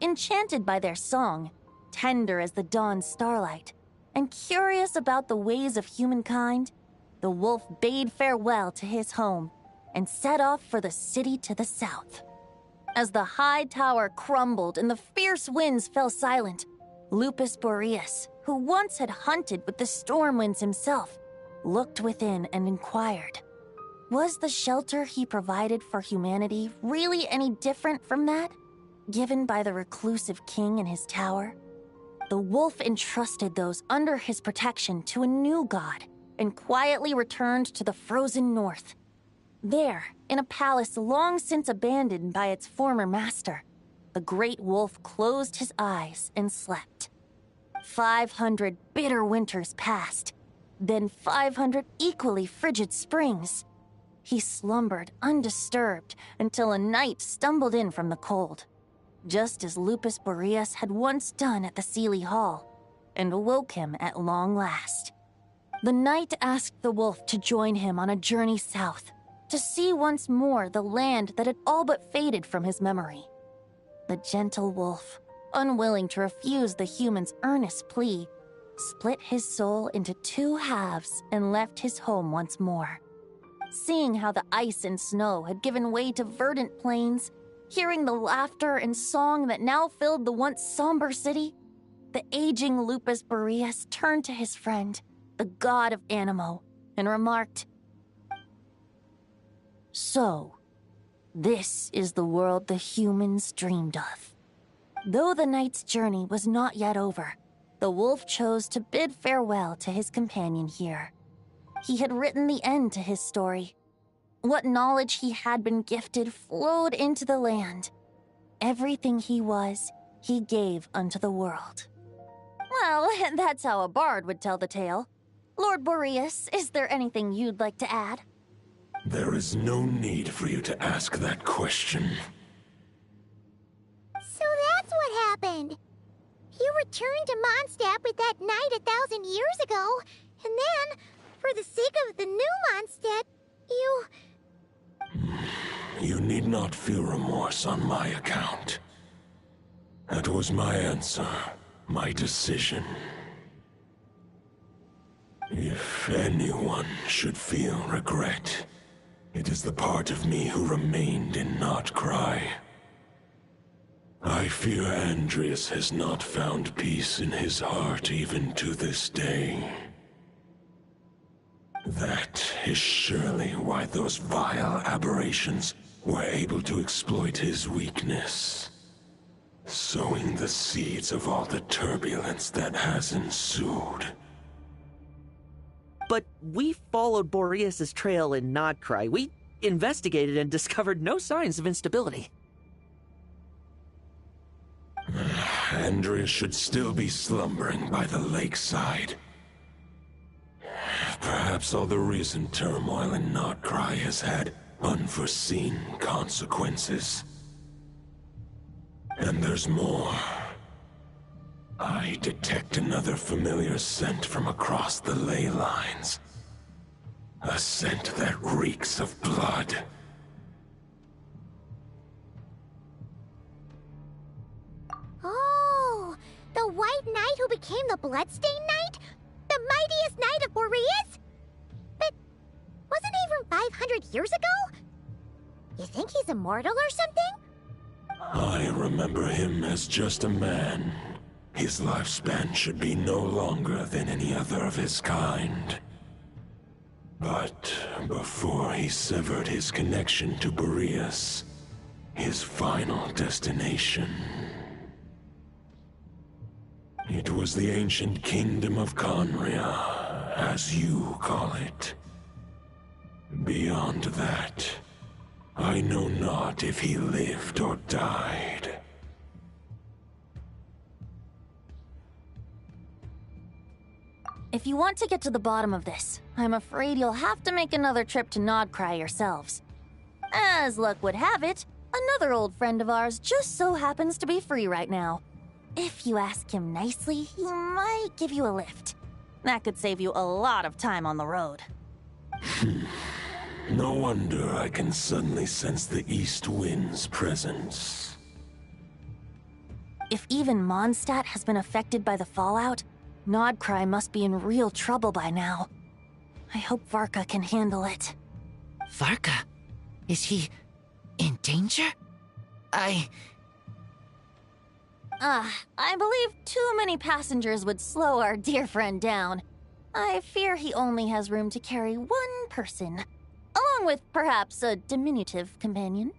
Enchanted by their song, tender as the dawn starlight, and curious about the ways of humankind, the wolf bade farewell to his home and set off for the city to the south. As the high tower crumbled and the fierce winds fell silent, Lupus Boreas, who once had hunted with the storm winds himself, looked within and inquired, was the shelter he provided for humanity really any different from that given by the reclusive king in his tower? The wolf entrusted those under his protection to a new god and quietly returned to the frozen north. There, in a palace long since abandoned by its former master, the great wolf closed his eyes and slept. 500 bitter winters passed, then 500 equally frigid springs. He slumbered undisturbed until a night stumbled in from the cold, just as Lupus Boreas had once done at the Seelie Hall, and awoke him at long last. The knight asked the wolf to join him on a journey south, to see once more the land that had all but faded from his memory. The gentle wolf, unwilling to refuse the human's earnest plea, split his soul into two halves and left his home once more. Seeing how the ice and snow had given way to verdant plains, hearing the laughter and song that now filled the once somber city, the aging Lupus Boreas turned to his friend, the god of Animo, and remarked, "So, this is the world the humans dreamed of." Though the knight's journey was not yet over, the wolf chose to bid farewell to his companion here. He had written the end to his story. What knowledge he had been gifted flowed into the land. Everything he was, he gave unto the world. Well, that's how a bard would tell the tale. Lord Boreas, is there anything you'd like to add? There is no need for you to ask that question. So that's what happened. You returned to Mondstadt with that knight 1,000 years ago, and then, for the sake of the new Mondstadt, you... You need not feel remorse on my account. That was my answer, my decision. If anyone should feel regret, it is the part of me who remained in Nodcry. I fear Andreas has not found peace in his heart even to this day. That is surely why those vile aberrations were able to exploit his weakness, sowing the seeds of all the turbulence that has ensued. But we followed Boreas' trail in Nodcry. We investigated and discovered no signs of instability. Andreas should still be slumbering by the lakeside. Perhaps all the recent turmoil in Nodcry has had unforeseen consequences. And there's more. I detect another familiar scent from across the ley lines. A scent that reeks of blood. Oh, the White Knight who became the Bloodstained Knight? The mightiest knight of Boreas? But wasn't he from 500 years ago? You think he's immortal or something? I remember him as just a man. His lifespan should be no longer than any other of his kind. But before he severed his connection to Boreas, his final destination, it was the ancient kingdom of Conria, as you call it. Beyond that, I know not if he lived or died. If you want to get to the bottom of this, I'm afraid you'll have to make another trip to Nodcry yourselves. As luck would have it, another old friend of ours just so happens to be free right now. If you ask him nicely, he might give you a lift. That could save you a lot of time on the road. No wonder I can suddenly sense the east wind's presence. If even Mondstadt has been affected by the fallout, Nodcry must be in real trouble by now. I hope Varka can handle it. Varka? Is he in danger? I believe too many passengers would slow our dear friend down. I fear he only has room to carry one person, along with perhaps a diminutive companion.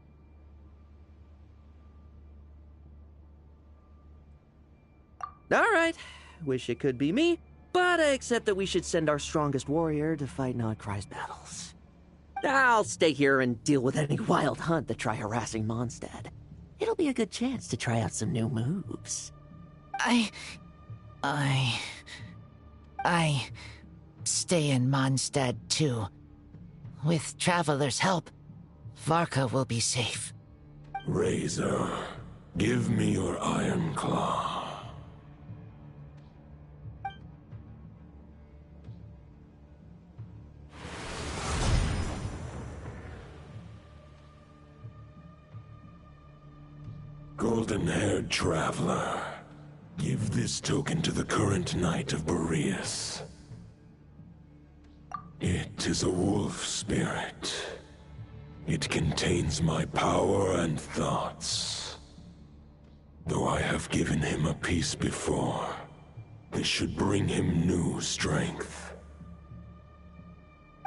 All right. Wish it could be me, but I accept that we should send our strongest warrior to fight Nodcry's battles. I'll stay here and deal with any wild hunt that try harassing Mondstadt. It'll be a good chance to try out some new moves. I stay in Mondstadt too. With Traveler's help, Varka will be safe. Razor, give me your iron claw. Golden-haired traveler, give this token to the current knight of Boreas. It is a wolf spirit. It contains my power and thoughts. Though I have given him a piece before, this should bring him new strength.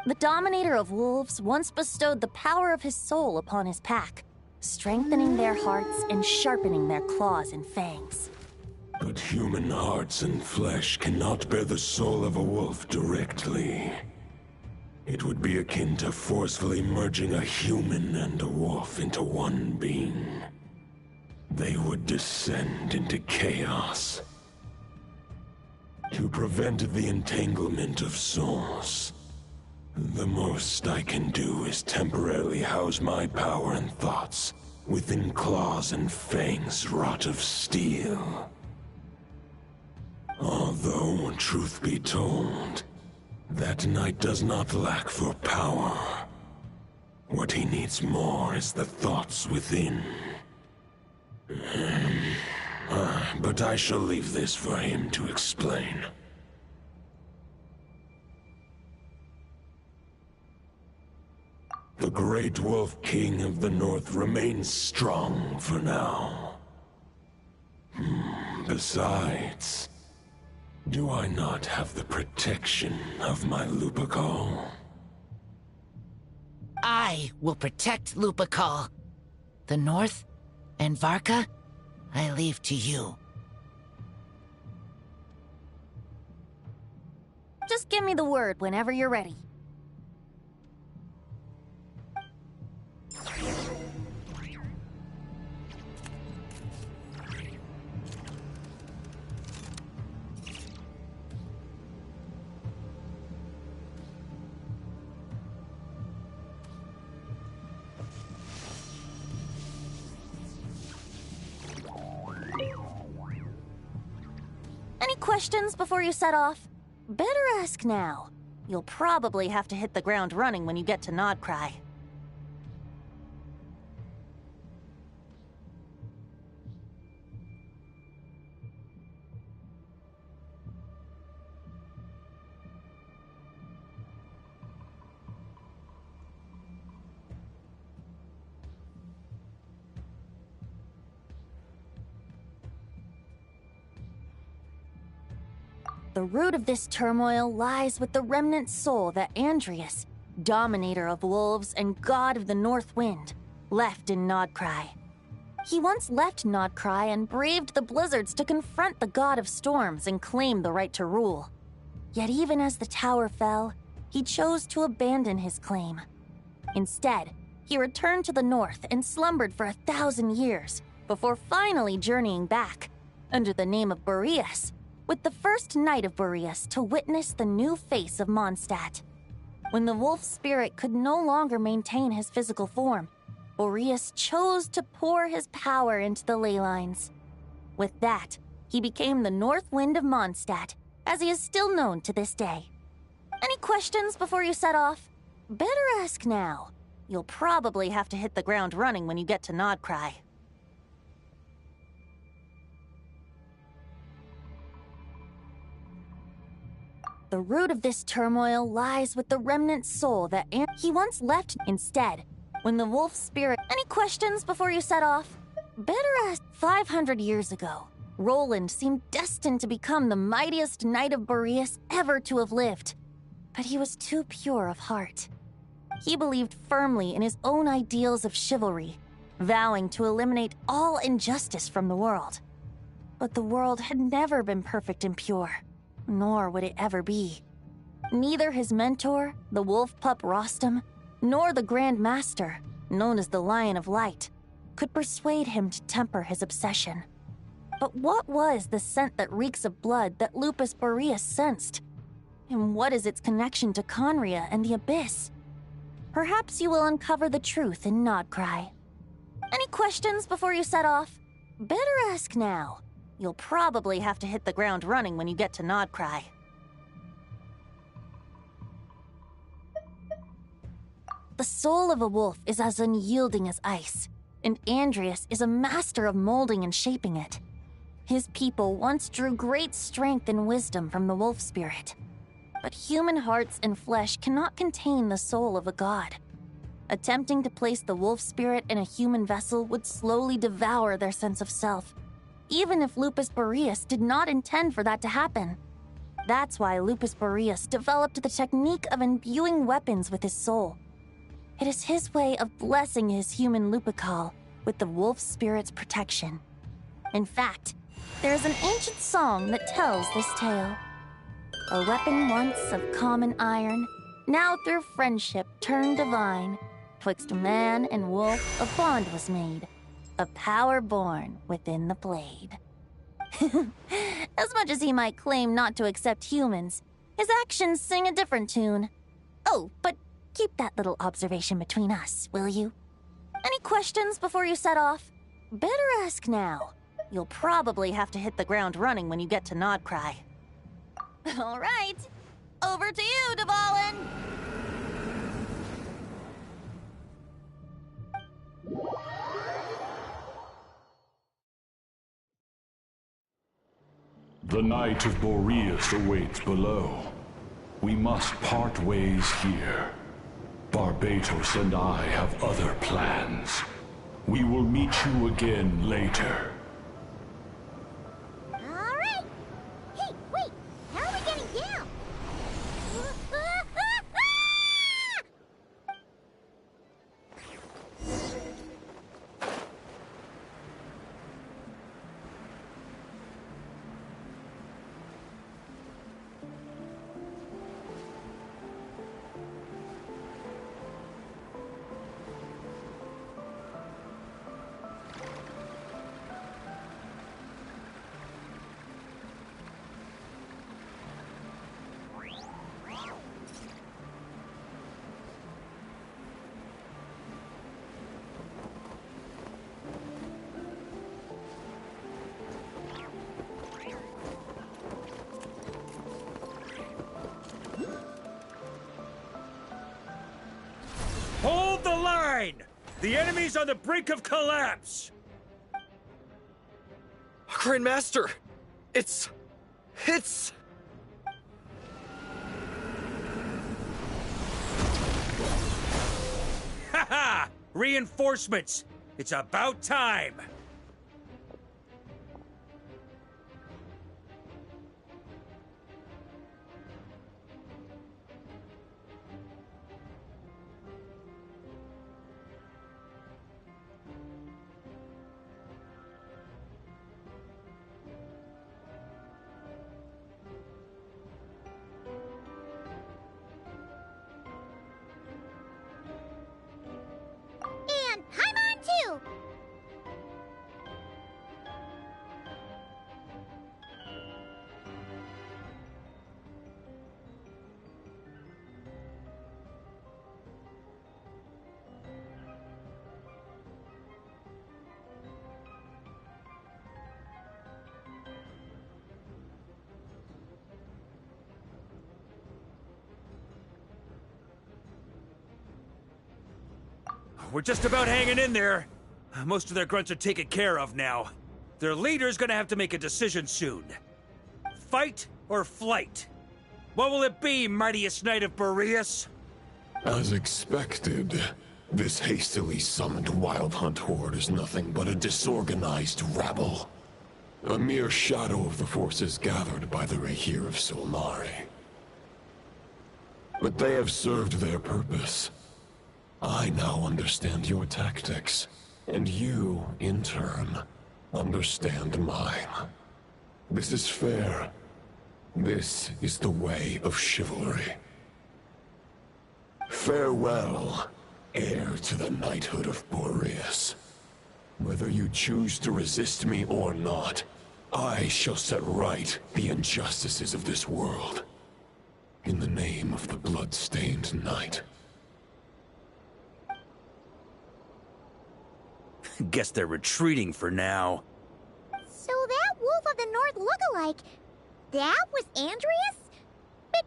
The Dominator of Wolves once bestowed the power of his soul upon his pack, strengthening their hearts and sharpening their claws and fangs. But human hearts and flesh cannot bear the soul of a wolf directly. It would be akin to forcefully merging a human and a wolf into one being. They would descend into chaos. To prevent the entanglement of souls, the most I can do is temporarily house my power and thoughts within claws and fangs wrought of steel. Although, truth be told, that knight does not lack for power. What he needs more is the thoughts within. But I shall leave this for him to explain. The Great Wolf King of the North remains strong for now. Besides, do I not have the protection of my Lupacol? I will protect Lupacol. The North and Varka, I leave to you. Just give me the word whenever you're ready. Any questions before you set off? Better ask now. You'll probably have to hit the ground running when you get to Nodcry. The root of this turmoil lies with the remnant soul that Andrius, dominator of wolves and god of the North Wind, left in Nodcry. He once left Nodcry and braved the blizzards to confront the god of storms and claim the right to rule. Yet even as the tower fell, he chose to abandon his claim. Instead, he returned to the north and slumbered for 1,000 years before finally journeying back, under the name of Boreas, with the first Knight of Boreas to witness the new face of Mondstadt. When the wolf spirit could no longer maintain his physical form, Boreas chose to pour his power into the ley lines. With that, he became the North Wind of Mondstadt, as he is still known to this day. Any questions before you set off? Better ask now. You'll probably have to hit the ground running when you get to Nodcry. The root of this turmoil lies with the remnant soul that he once left. Instead, when the wolf spirit... Any questions before you set off? Better ask. 500 years ago, Roland seemed destined to become the mightiest Knight of Boreas ever to have lived. But he was too pure of heart. He believed firmly in his own ideals of chivalry, vowing to eliminate all injustice from the world. But the world had never been perfect and pure. Nor would it ever be. Neither his mentor, the wolf pup Rostam, nor the Grand Master, known as the Lion of Light, could persuade him to temper his obsession. But what was the scent that reeks of blood that Lupus Boreas sensed? And what is its connection to Conria and the Abyss? Perhaps you will uncover the truth in Nodcry. Any questions before you set off? Better ask now. You'll probably have to hit the ground running when you get to Nodcry. The soul of a wolf is as unyielding as ice, and Andrius is a master of molding and shaping it. His people once drew great strength and wisdom from the wolf spirit. But human hearts and flesh cannot contain the soul of a god. Attempting to place the wolf spirit in a human vessel would slowly devour their sense of self, even if Lupus Boreas did not intend for that to happen. That's why Lupus Boreas developed the technique of imbuing weapons with his soul. It is his way of blessing his human Lupacol with the wolf spirit's protection. In fact, there is an ancient song that tells this tale. A weapon once of common iron, now through friendship turned divine. Twixt man and wolf a bond was made, a power born within the blade. As much as he might claim not to accept humans, his actions sing a different tune. Oh, but keep that little observation between us, will you? Any questions before you set off? Better ask now. You'll probably have to hit the ground running when you get to Nodcry. All right, over to you, Dvalin! The Knight of Boreas awaits below. We must part ways here. Barbatos and I have other plans. We will meet you again later. The enemy's on the brink of collapse! Grand Master! It's... Ha! Reinforcements! It's about time! And Paimon too! We're just about hanging in there. Most of their grunts are taken care of now. Their leader's gonna have to make a decision soon. Fight or flight? What will it be, mightiest knight of Boreas? As expected, this hastily summoned Wild Hunt horde is nothing but a disorganized rabble. A mere shadow of the forces gathered by the Rahir of Solnari. But they have served their purpose. I now understand your tactics, and you, in turn, understand mine. This is fair. This is the way of chivalry. Farewell, heir to the knighthood of Boreas. Whether you choose to resist me or not, I shall set right the injustices of this world. In the name of the blood-stained knight. Guess they're retreating for now. So that Wolf of the North look-alike, that was Andreas? But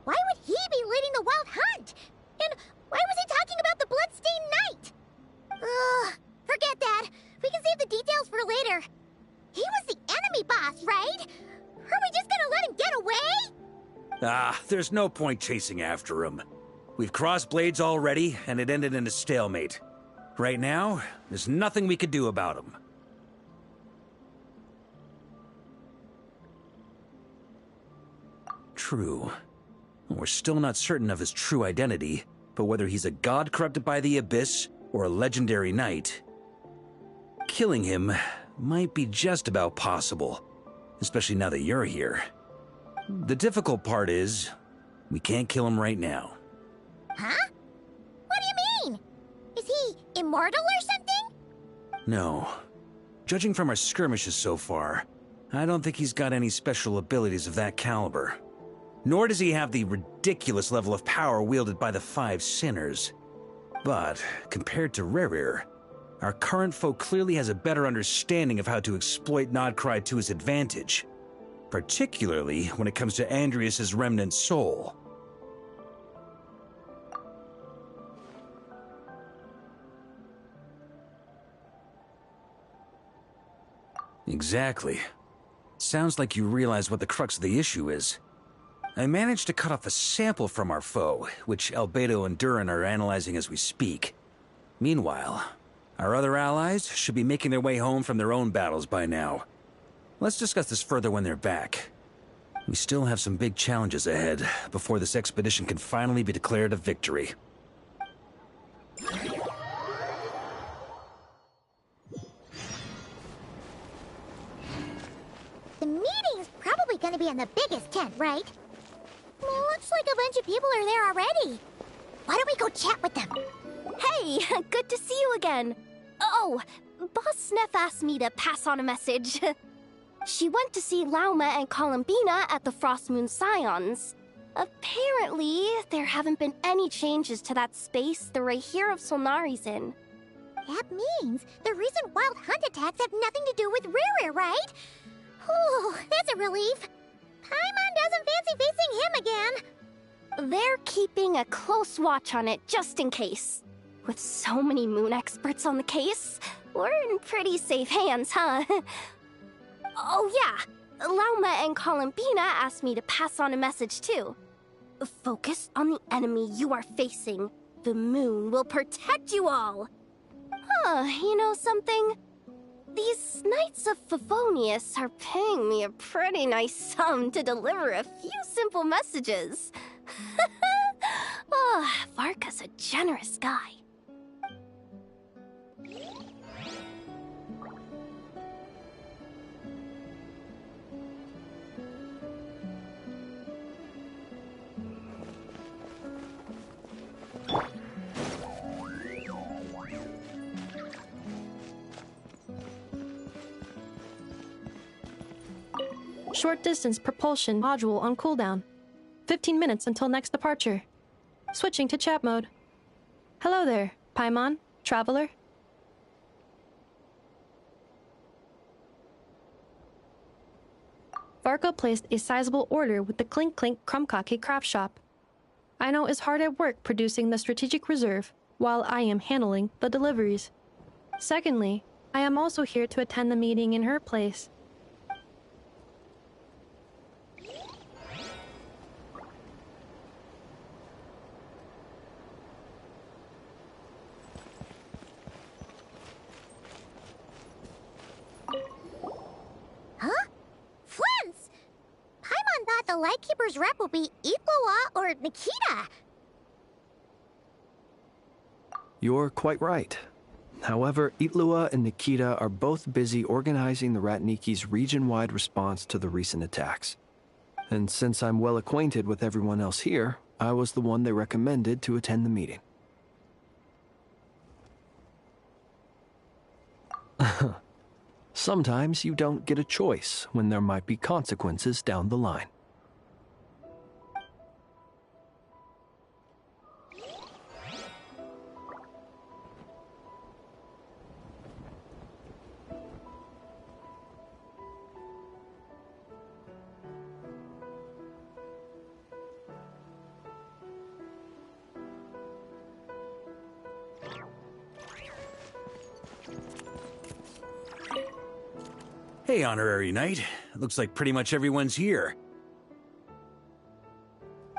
why would he be leading the Wild Hunt? And why was he talking about the Bloodstained Knight? Ugh, forget that. We can save the details for later. He was the enemy boss, right? Are we just gonna let him get away? Ah, there's no point chasing after him. We've crossed blades already, and it ended in a stalemate. Right now, there's nothing we could do about him. True. We're still not certain of his true identity, but whether he's a god corrupted by the Abyss or a legendary knight, killing him might be just about possible, especially now that you're here. The difficult part is, we can't kill him right now. Huh? What do you mean? Is he immortal or something? No. Judging from our skirmishes so far, I don't think he's got any special abilities of that caliber. Nor does he have the ridiculous level of power wielded by the Five Sinners. But, compared to Rerir, our current foe clearly has a better understanding of how to exploit Nodcry to his advantage. Particularly when it comes to Andreas' remnant soul. Exactly. Sounds like you realize what the crux of the issue is. I managed to cut off a sample from our foe, which Albedo and Durin are analyzing as we speak. Meanwhile, our other allies should be making their way home from their own battles by now. Let's discuss this further when they're back. We still have some big challenges ahead before this expedition can finally be declared a victory. The meeting's probably gonna be in the biggest tent, right? Looks like a bunch of people are there already. Why don't we go chat with them? Hey, good to see you again. Oh, Boss Sneff asked me to pass on a message. She went to see Lauma and Columbina at the Frost Moon Scions. Apparently, there haven't been any changes to that space the Rahir of Solnari's in. That means the recent Wild Hunt attacks have nothing to do with Rerir, right? Whew, that's a relief. Paimon doesn't fancy facing him again. They're keeping a close watch on it just in case. With so many moon experts on the case, we're in pretty safe hands, huh? Oh yeah, Lauma and Columbina asked me to pass on a message too. Focus on the enemy you are facing. The moon will protect you all. Huh, you know something? These Knights of Favonius are paying me a pretty nice sum to deliver a few simple messages. Oh, Varka's a generous guy. Short distance propulsion module on cooldown. 15 minutes until next departure. Switching to chat mode. Hello there, Paimon, traveler. Varka placed a sizable order with the Clink Clink Krumkake craft shop. Aino is hard at work producing the strategic reserve, while I am handling the deliveries. Secondly, I am also here to attend the meeting in her place. Huh? Flint's! Paimon thought the Lightkeeper's rep would be Itlua or Nikita. You're quite right. However, Itlua and Nikita are both busy organizing the Ratniki's region-wide response to the recent attacks. And since I'm well acquainted with everyone else here, I was the one they recommended to attend the meeting. Sometimes you don't get a choice when there might be consequences down the line. Hey, Honorary Knight. Looks like pretty much everyone's here.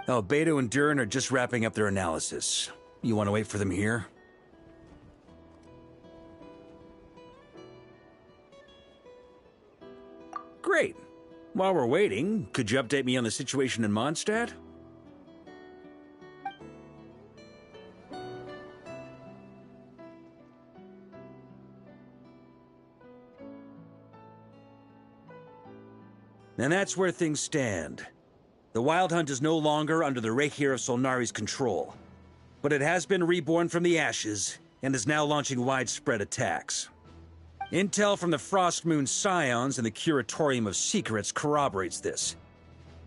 Oh, Beto and Durin are just wrapping up their analysis. You want to wait for them here? Great. While we're waiting, could you update me on the situation in Mondstadt? And that's where things stand. The Wild Hunt is no longer under the Reikir of Solnari's control, but it has been reborn from the ashes and is now launching widespread attacks. Intel from the Frost Moon Scions and the Curatorium of Secrets corroborates this.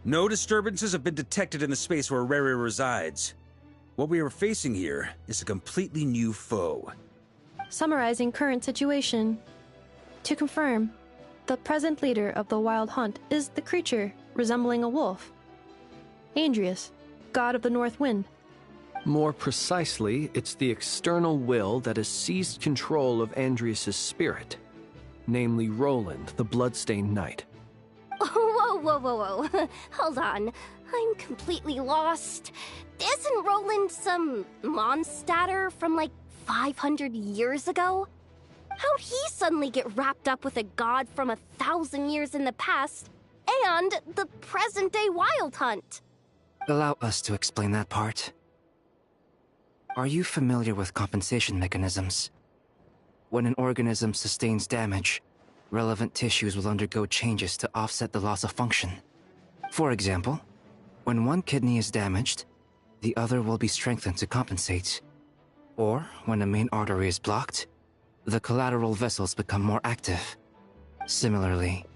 No disturbances have been detected in the space where Rere resides. What we are facing here is a completely new foe. Summarizing current situation. To confirm, the present leader of the Wild Hunt is the creature resembling a wolf. Andrius, god of the North Wind. More precisely, it's the external will that has seized control of Andrius' spirit, namely Roland, the Bloodstained Knight. Whoa. Hold on. I'm completely lost. Isn't Roland some Mondstadter from like 500 years ago? How'd he suddenly get wrapped up with a god from 1,000 years in the past and the present-day Wild Hunt? Allow us to explain that part. Are you familiar with compensation mechanisms? When an organism sustains damage, relevant tissues will undergo changes to offset the loss of function. For example, when one kidney is damaged, the other will be strengthened to compensate. Or when a main artery is blocked, the collateral vessels become more active. Similarly,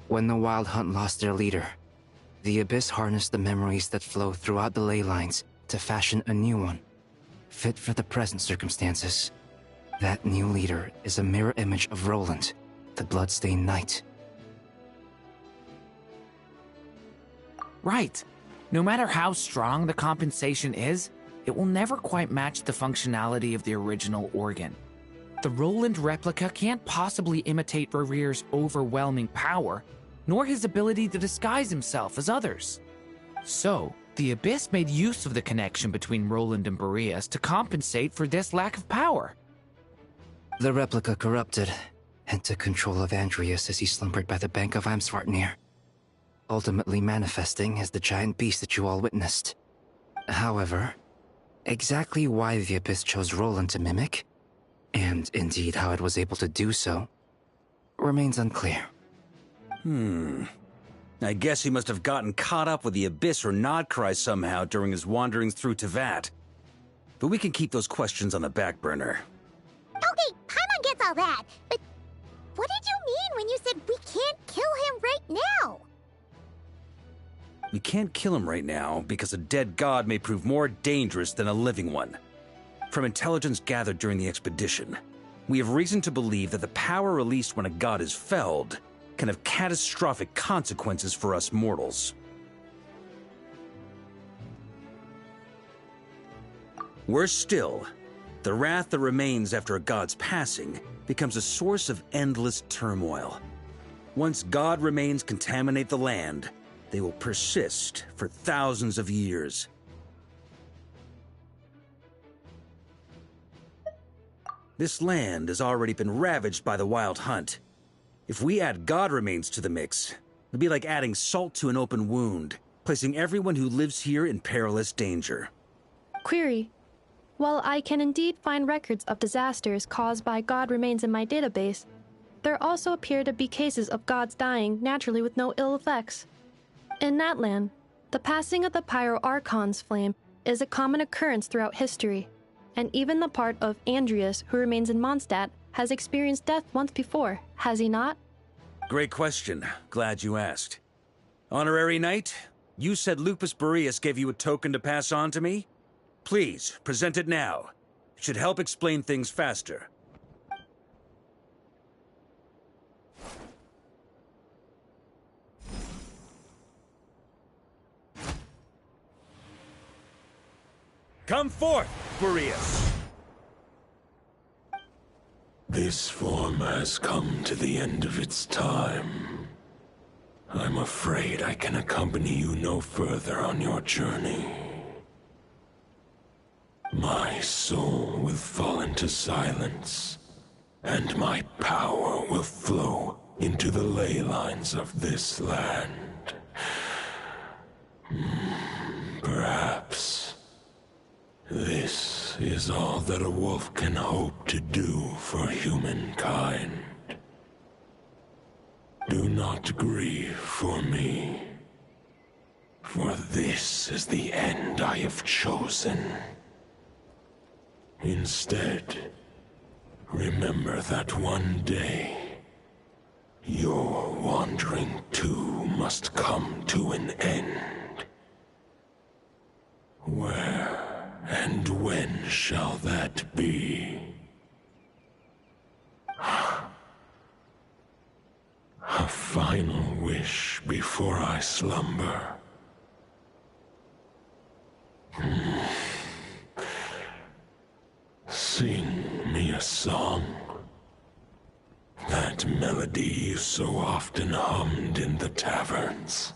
when the Wild Hunt lost their leader, the Abyss harnessed the memories that flow throughout the ley lines to fashion a new one, fit for the present circumstances. That new leader is a mirror image of Roland, the Bloodstained Knight. Right. No matter how strong the compensation is, it will never quite match the functionality of the original organ. The Roland replica can't possibly imitate Barir's overwhelming power, nor his ability to disguise himself as others. So, the Abyss made use of the connection between Roland and Boreas to compensate for this lack of power. The replica corrupted and took control of Andreas as he slumbered by the bank of Amsvartnir, ultimately manifesting as the giant beast that you all witnessed. However, exactly why the Abyss chose Roland to mimic, and indeed how it was able to do so, remains unclear. I guess he must have gotten caught up with the Abyss or Nodcry somehow during his wanderings through Tevat. But we can keep those questions on the back burner. Okay, Paimon gets all that, but what did you mean when you said we can't kill him right now? We can't kill him right now because a dead god may prove more dangerous than a living one. From intelligence gathered during the expedition, we have reason to believe that the power released when a god is felled can have catastrophic consequences for us mortals. Worse still, the wrath that remains after a god's passing becomes a source of endless turmoil. Once god remains contaminate the land, they will persist for thousands of years. This land has already been ravaged by the Wild Hunt. If we add god remains to the mix, it'd be like adding salt to an open wound, placing everyone who lives here in perilous danger. Query. While I can indeed find records of disasters caused by god remains in my database, there also appear to be cases of gods dying naturally with no ill effects. In that land, the passing of the Pyro-Archon's flame is a common occurrence throughout history, and even the part of Andreas who remains in Mondstadt has experienced death once before, has he not? Great question. Glad you asked. Honorary Knight, you said Lupus Boreas gave you a token to pass on to me? Please, present it now. It should help explain things faster. Come forth, Boreas! This form has come to the end of its time. I'm afraid I can accompany you no further on your journey. My soul will fall into silence, and my power will flow into the ley lines of this land. Perhaps this is all that a wolf can hope to do for humankind. Do not grieve for me, for this is the end I have chosen. Instead, remember that one day, your wandering too must come to an end. Where and when shall that be? A final wish before I slumber. Sing me a song. That melody you so often hummed in the taverns.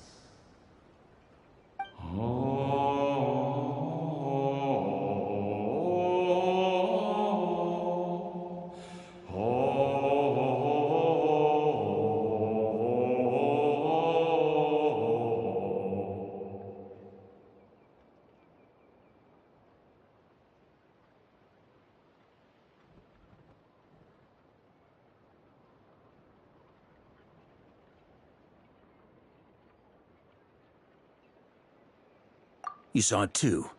You saw it too.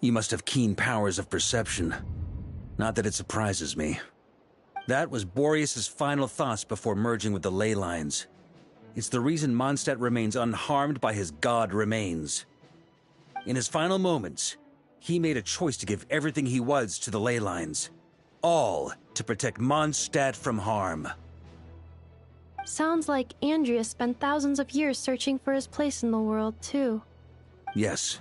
You must have keen powers of perception. Not that it surprises me. That was Boreas' final thoughts before merging with the ley lines. It's the reason Mondstadt remains unharmed by his god remains. In his final moments, he made a choice to give everything he was to the ley lines. All to protect Mondstadt from harm. Sounds like Andreas spent thousands of years searching for his place in the world, too. Yes.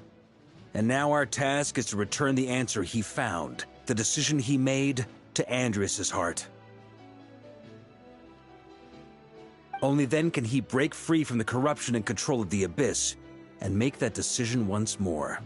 And now our task is to return the answer he found, the decision he made, to Andrias' heart. Only then can he break free from the corruption and control of the Abyss, and make that decision once more.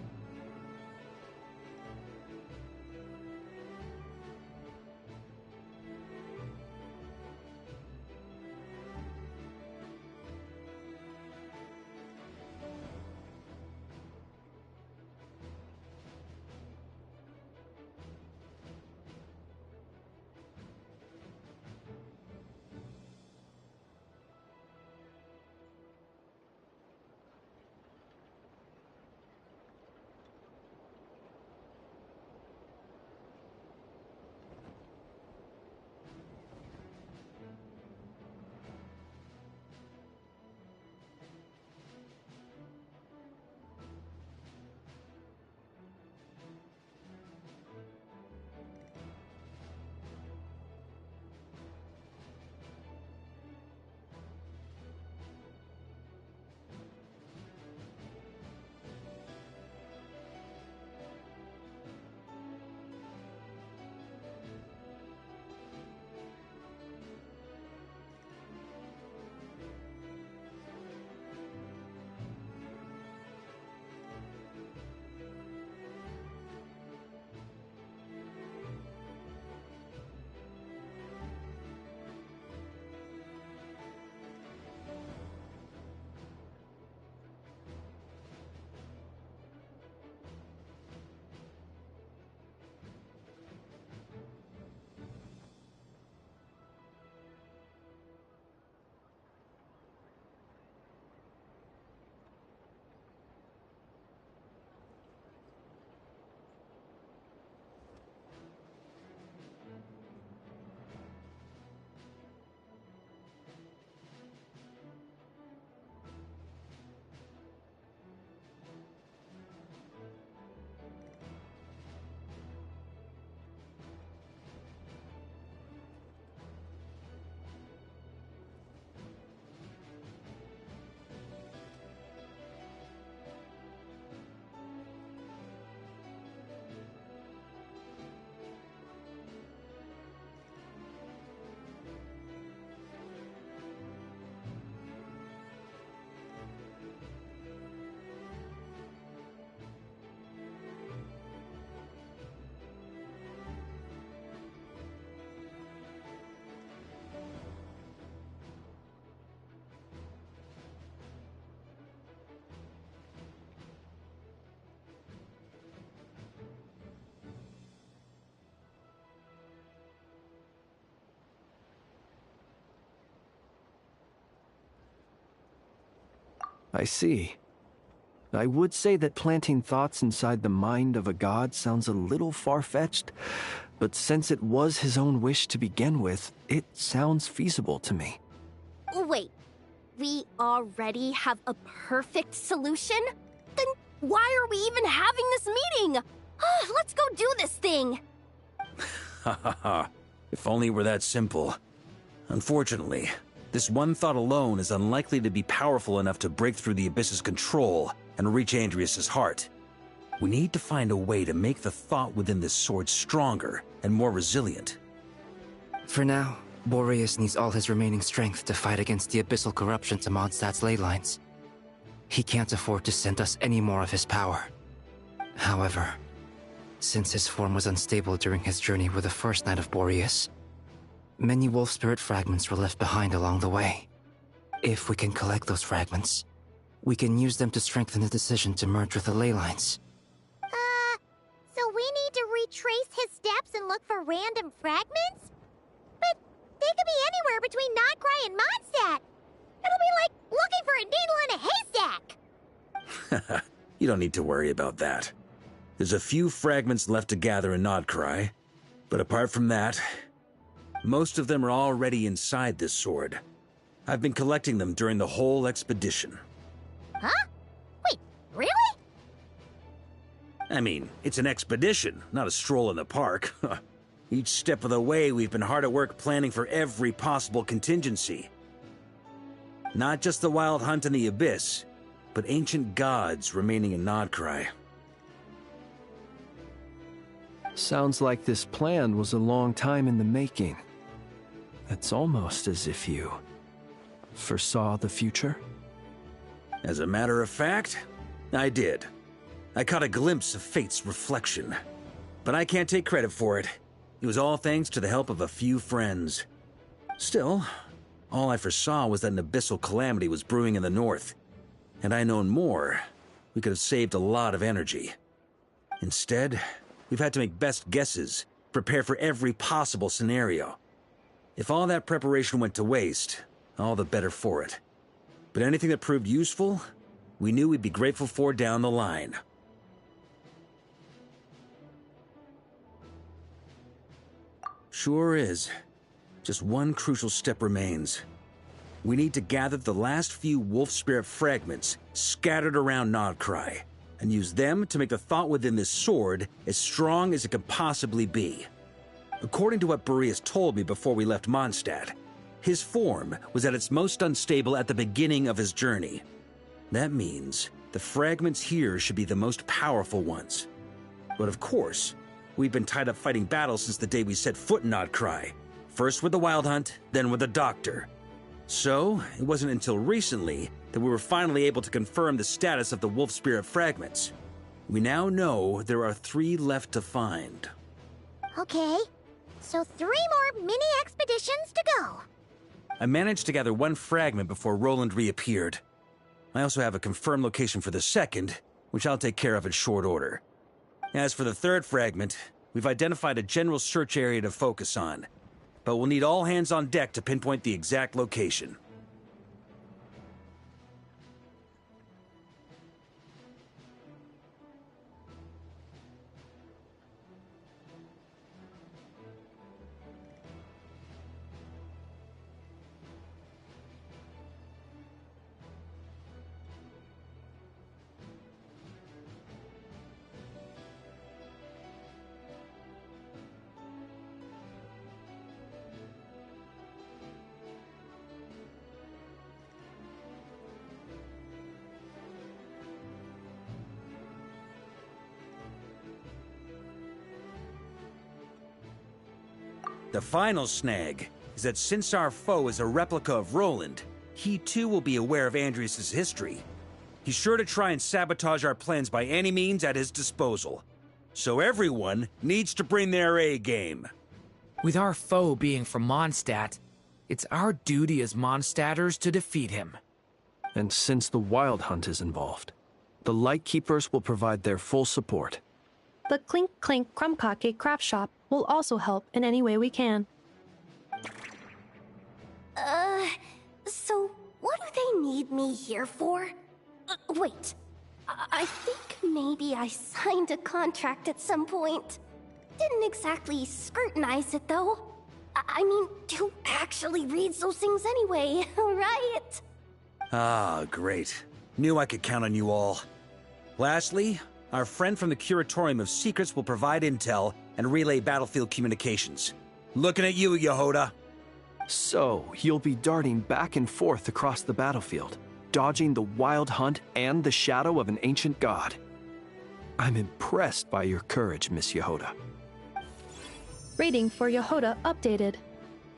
I see. I would say that planting thoughts inside the mind of a god sounds a little far-fetched, but since it was his own wish to begin with, it sounds feasible to me. Wait, we already have a perfect solution? Then why are we even having this meeting? Let's go do this thing! Ha ha ha. If only it were that simple. Unfortunately, this one thought alone is unlikely to be powerful enough to break through the Abyss's control and reach Andrias' heart. We need to find a way to make the thought within this sword stronger and more resilient. For now, Boreas needs all his remaining strength to fight against the abyssal corruption to Mondstadt's ley lines. He can't afford to send us any more of his power. However, since his form was unstable during his journey with the first Knight of Boreas, many wolf spirit fragments were left behind along the way. If we can collect those fragments, we can use them to strengthen the decision to merge with the ley lines. So we need to retrace his steps and look for random fragments? But they could be anywhere between Notcry and Mondstadt. It'll be like looking for a needle in a haystack. You don't need to worry about that. There's a few fragments left to gather in Notcry, but apart from that, most of them are already inside this sword. I've been collecting them during the whole expedition. Huh? Wait, really? I mean, it's an expedition, not a stroll in the park. Each step of the way, we've been hard at work planning for every possible contingency. Not just the wild hunt in the Abyss, but ancient gods remaining in Notcry. Sounds like this plan was a long time in the making. It's almost as if you foresaw the future. As a matter of fact, I did. I caught a glimpse of fate's reflection. But I can't take credit for it. It was all thanks to the help of a few friends. Still, all I foresaw was that an abyssal calamity was brewing in the north. Had I known more, we could have saved a lot of energy. Instead, we've had to make best guesses, prepare for every possible scenario. If all that preparation went to waste, all the better for it. But anything that proved useful, we knew we'd be grateful for down the line. Sure is. Just one crucial step remains. We need to gather the last few wolf spirit fragments scattered around Nodcry, and use them to make the thought within this sword as strong as it could possibly be. According to what Boreas told me before we left Mondstadt, his form was at its most unstable at the beginning of his journey. That means the fragments here should be the most powerful ones. But of course, we've been tied up fighting battles since the day we set foot in Nodcry. First with the Wild Hunt, then with the Doctor. So, it wasn't until recently that we were finally able to confirm the status of the wolf spirit fragments. We now know there are 3 left to find. Okay, so 3 more mini expeditions to go. I managed to gather 1 fragment before Roland reappeared. I also have a confirmed location for the second, which I'll take care of in short order. As for the 3rd fragment, we've identified a general search area to focus on, but we'll need all hands on deck to pinpoint the exact location. The final snag is that since our foe is a replica of Roland, he too will be aware of Andrias' history. He's sure to try and sabotage our plans by any means at his disposal. So everyone needs to bring their A game. With our foe being from Mondstadt, it's our duty as Mondstadters to defeat him. And since the Wild Hunt is involved, the Lightkeepers will provide their full support. The Clink Clink Krumkake craft shop will also help in any way we can. So what do they need me here for? Wait, I think maybe I signed a contract at some point. Didn't exactly scrutinize it, though. I mean, who actually reads those things anyway, right? Ah, great. Knew I could count on you all. Lastly, our friend from the Curatorium of Secrets will provide intel and relay battlefield communications. Looking at you, Yehoda. So, you'll be darting back and forth across the battlefield, dodging the Wild Hunt and the shadow of an ancient god. I'm impressed by your courage, Miss Yehoda. Rating for Yehoda updated.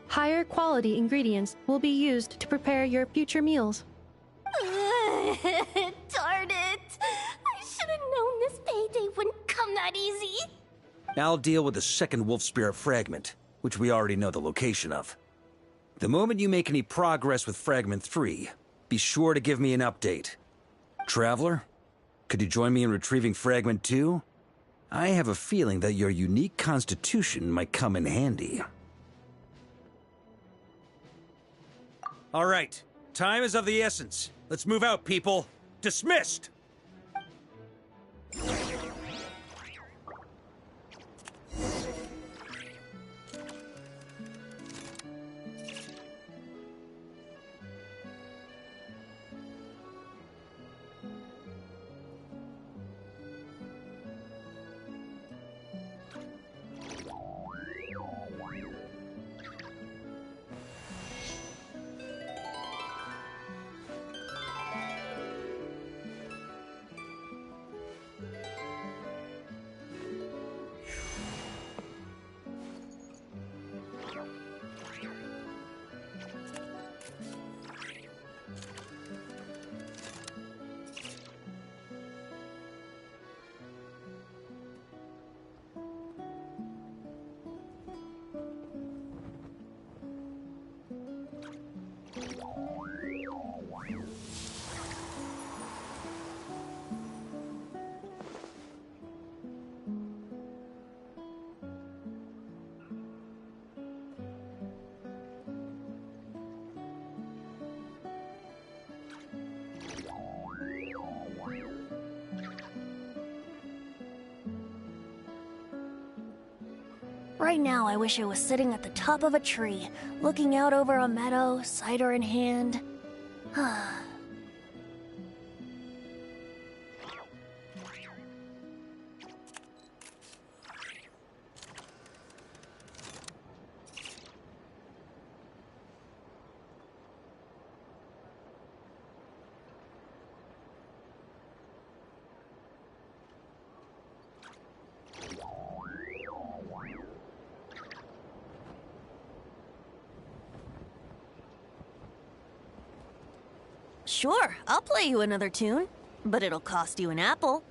Higher quality ingredients will be used to prepare your future meals. Darn it! I should have known this payday wouldn't come that easy. I'll deal with the second wolf spirit fragment, which we already know the location of. The moment you make any progress with Fragment 3, be sure to give me an update. Traveler, could you join me in retrieving Fragment 2? I have a feeling that your unique constitution might come in handy. All right, time is of the essence. Let's move out, people. Dismissed! Right now, I wish I was sitting at the top of a tree, looking out over a meadow, cider in hand. Sure, I'll play you another tune, but it'll cost you an apple.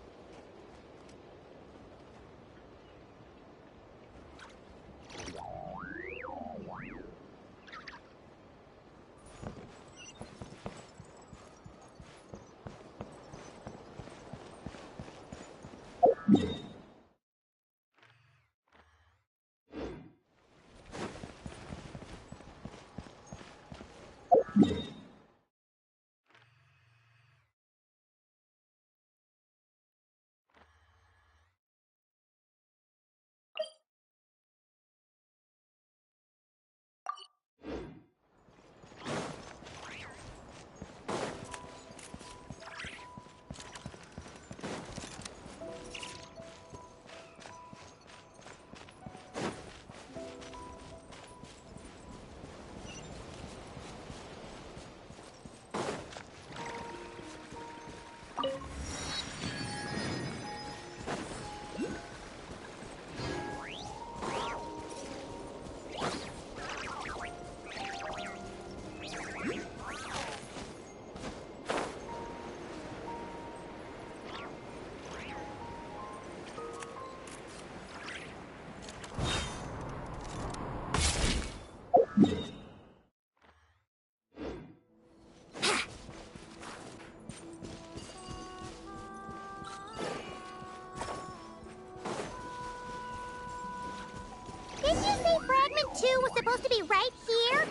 Didn't you say Fragment 2 was supposed to be right here?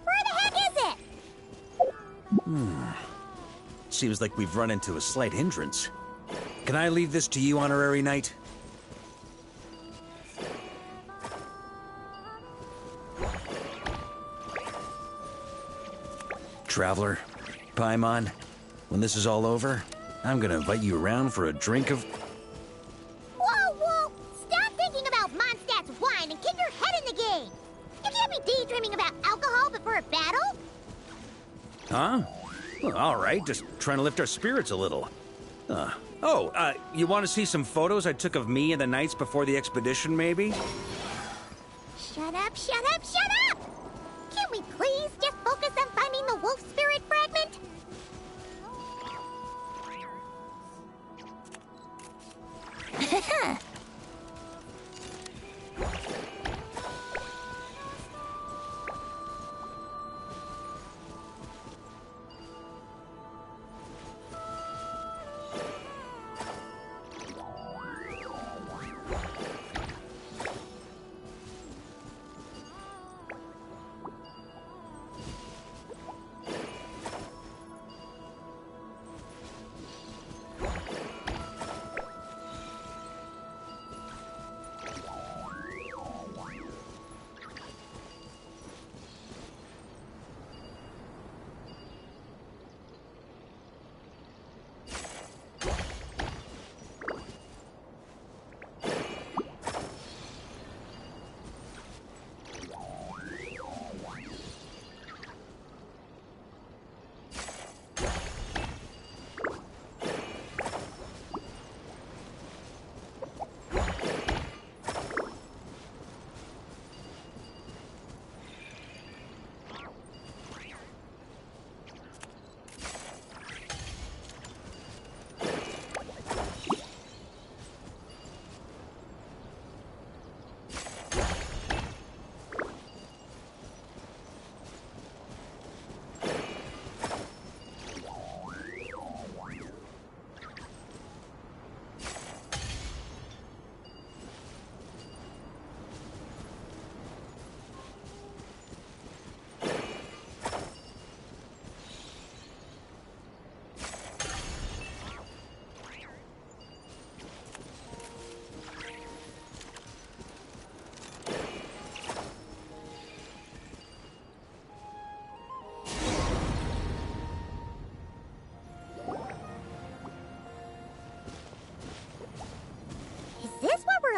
Where the heck is it? Seems like we've run into a slight hindrance. Can I leave this to you, Honorary Knight? Traveler, Paimon, when this is all over, I'm gonna invite you around for a drink of... Whoa, whoa! Stop thinking about Mondstadt's wine and keep your head in the game! You can't be daydreaming about alcohol before a battle! Huh? Well, all right, just trying to lift our spirits a little. You want to see some photos I took of me and the knights before the expedition, maybe? Shut up, shut up, shut up! Can't we please just focus on finding the wolf spirit fragment?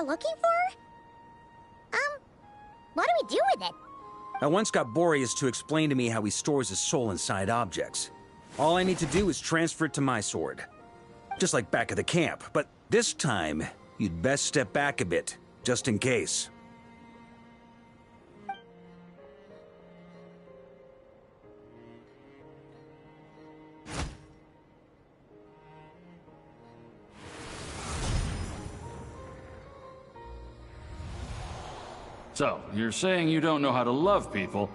we're looking for? What do we do with it? I once got Boreas to explain to me how he stores his soul inside objects. All I need to do is transfer it to my sword. Just like back at the camp, but this time, you'd best step back a bit, just in case. So, you're saying you don't know how to love people,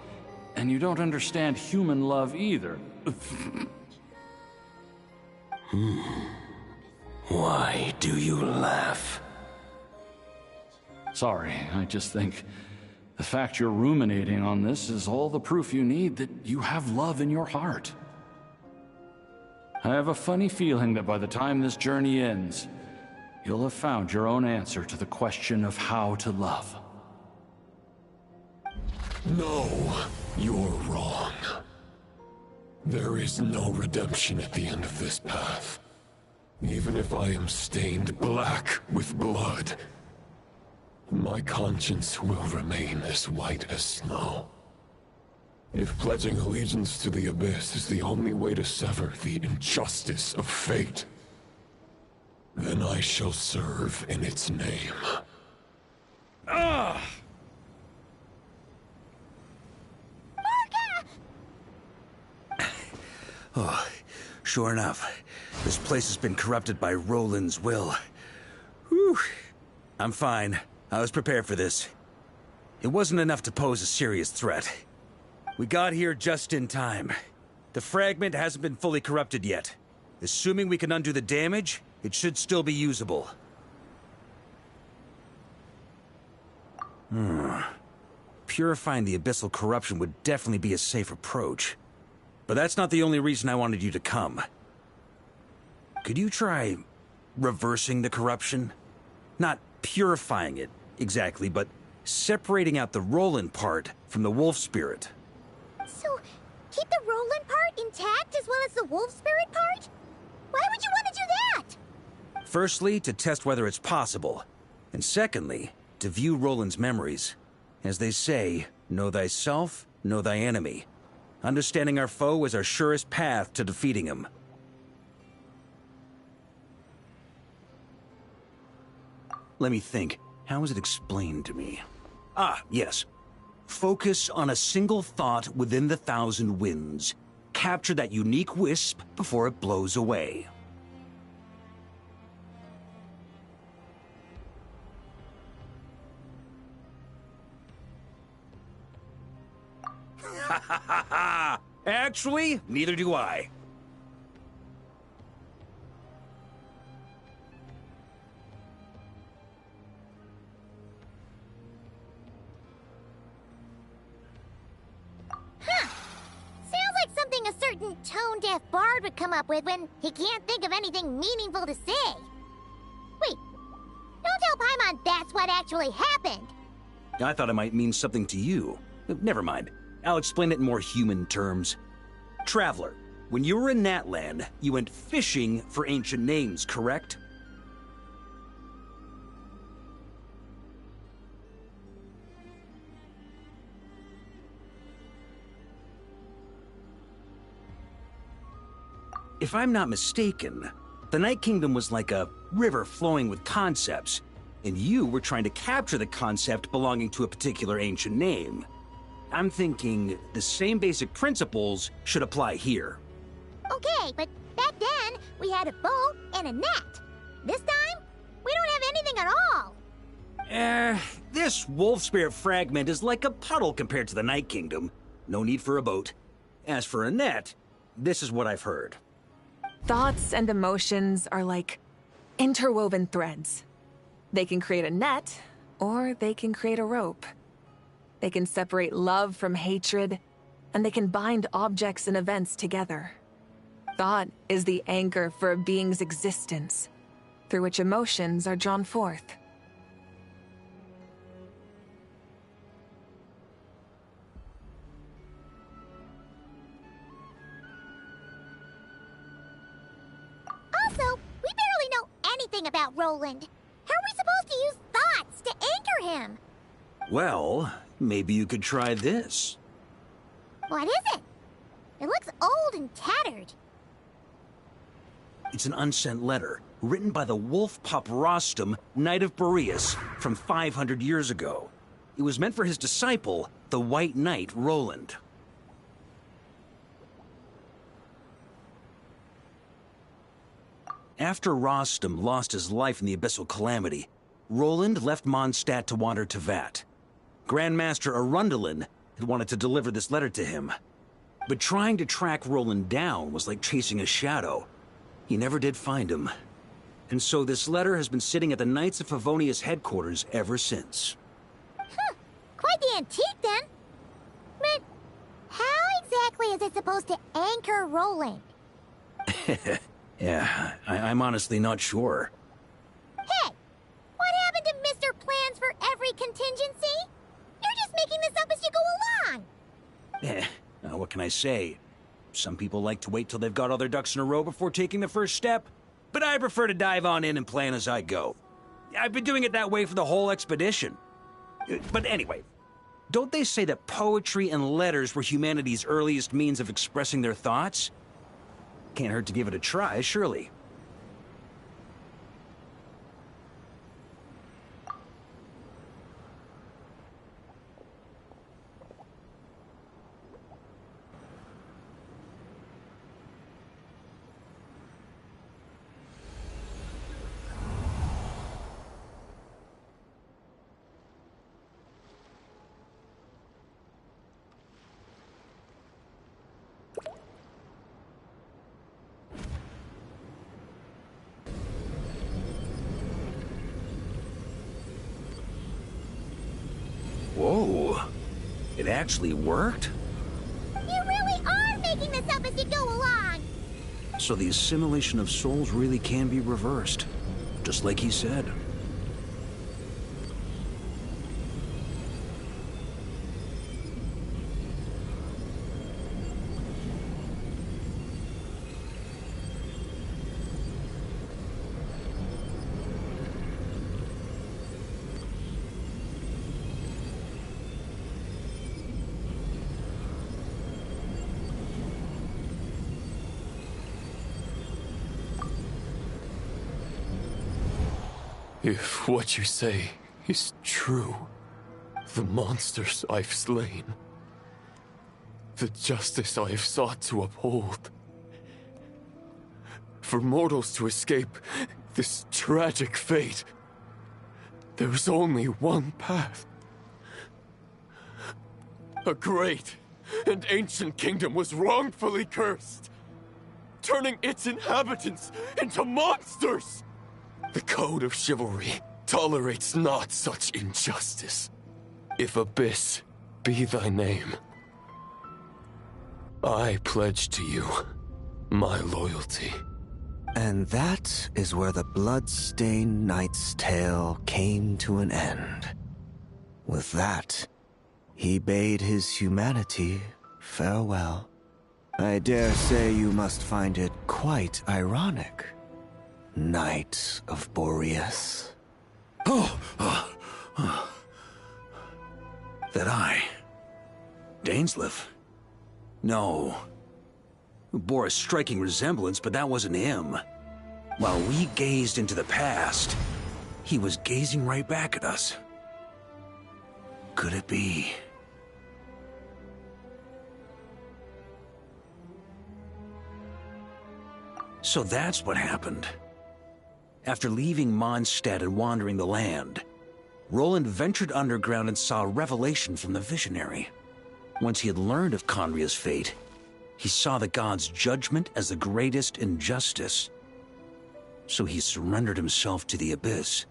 and you don't understand human love either. Why do you laugh? Sorry, I just think the fact you're ruminating on this is all the proof you need that you have love in your heart. I have a funny feeling that by the time this journey ends, you'll have found your own answer to the question of how to love. No, you're wrong. There is no redemption at the end of this path. Even if I am stained black with blood, my conscience will remain as white as snow. If pledging allegiance to the Abyss is the only way to sever the injustice of fate, then I shall serve in its name. Ugh! Oh, sure enough, this place has been corrupted by Roland's will. Whew. I'm fine. I was prepared for this. It wasn't enough to pose a serious threat. We got here just in time. The fragment hasn't been fully corrupted yet. Assuming we can undo the damage, it should still be usable. Purifying the abyssal corruption would definitely be a safe approach. But that's not the only reason I wanted you to come. Could you try reversing the corruption? Not purifying it, exactly, but separating out the Roland part from the wolf spirit. So, keep the Roland part intact as well as the wolf spirit part? Why would you want to do that? Firstly, to test whether it's possible. And secondly, to view Roland's memories. As they say, know thyself, know thy enemy. Understanding our foe is our surest path to defeating him. Let me think. How was it explained to me? Ah, yes. Focus on a single thought within the 1,000 winds. Capture that unique wisp before it blows away. Ha ha ha ha! Actually, neither do I. Sounds like something a certain tone-deaf bard would come up with when he can't think of anything meaningful to say. Wait, don't tell Paimon that's what actually happened. I thought it might mean something to you. Never mind. I'll explain it in more human terms. Traveler, when you were in Natland, you went fishing for ancient names, correct? If I'm not mistaken, the Night Kingdom was like a river flowing with concepts, and you were trying to capture the concept belonging to a particular ancient name. I'm thinking the same basic principles should apply here. Okay, but back then, we had a boat and a net. This time, we don't have anything at all. This wolf spirit fragment is like a puddle compared to the Night Kingdom. No need for a boat. As for a net, this is what I've heard. Thoughts and emotions are like interwoven threads. They can create a net, or they can create a rope. They can separate love from hatred, and they can bind objects and events together. Thought is the anchor for a being's existence, through which emotions are drawn forth. Also, we barely know anything about Roland. How are we supposed to use thought? anchor him. Well, maybe you could try this. What is it? It looks old and tattered. It's an unsent letter, written by the wolf pup Rostam, Knight of Boreas, from 500 years ago. It was meant for his disciple, the White Knight Roland. After Rostam lost his life in the Abyssal Calamity, Roland left Mondstadt to wander to Vat. Grandmaster Arundelen had wanted to deliver this letter to him. But trying to track Roland down was like chasing a shadow. He never did find him. And so this letter has been sitting at the Knights of Favonius headquarters ever since. Quite the antique, then. But how exactly is it supposed to anchor Roland? Yeah, I'm honestly not sure. Hey! What happened to Mr. Plans for every contingency? You're just making this up as you go along! What can I say? Some people like to wait till they've got all their ducks in a row before taking the first step, but I prefer to dive on in and plan as I go. I've been doing it that way for the whole expedition. But anyway, don't they say that poetry and letters were humanity's earliest means of expressing their thoughts? Can't hurt to give it a try, surely. Whoa. It actually worked? You really are making this up as you go along! So the assimilation of souls really can be reversed, just like he said. If what you say is true, the monsters I've slain, the justice I have sought to uphold, for mortals to escape this tragic fate, there is only one path. A great and ancient kingdom was wrongfully cursed, turning its inhabitants into monsters! The code of chivalry tolerates not such injustice. If Abyss be thy name, I pledge to you my loyalty. And that is where the blood-stained knight's tale came to an end. With that, he bade his humanity farewell. I dare say you must find it quite ironic, Knight of Boreas. That I... Dainsleif? No. Bore a striking resemblance, but that wasn't him. While we gazed into the past, he was gazing right back at us. Could it be? So that's what happened. After leaving Mondstadt and wandering the land, Roland ventured underground and saw a revelation from the Visionary. Once he had learned of Conria's fate, he saw the gods' judgment as the greatest injustice. So he surrendered himself to the Abyss,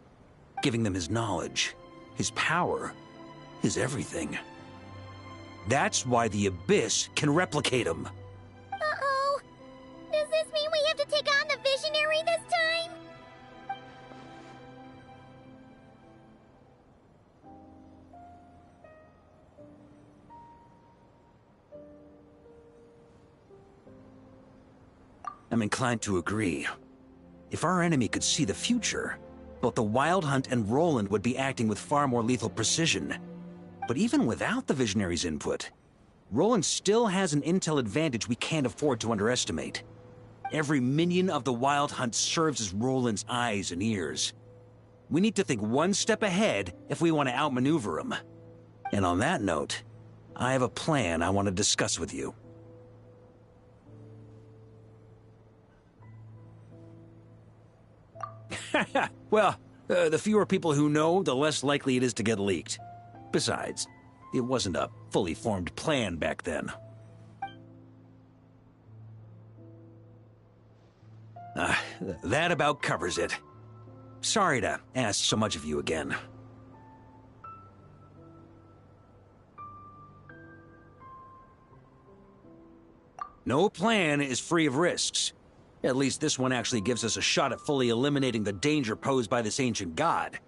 giving them his knowledge, his power, his everything. That's why the Abyss can replicate him. Uh-oh. Does this mean we have to take on the Visionary this time? I'm inclined to agree. If our enemy could see the future, both the Wild Hunt and Roland would be acting with far more lethal precision. But even without the Visionary's input, Roland still has an intel advantage we can't afford to underestimate. Every minion of the Wild Hunt serves as Roland's eyes and ears. We need to think one step ahead if we want to outmaneuver him. And on that note, I have a plan I want to discuss with you. Well, the fewer people who know, the less likely it is to get leaked. Besides, it wasn't a fully formed plan back then. That about covers it. Sorry to ask so much of you again. No plan is free of risks. At least this one actually gives us a shot at fully eliminating the danger posed by this ancient god.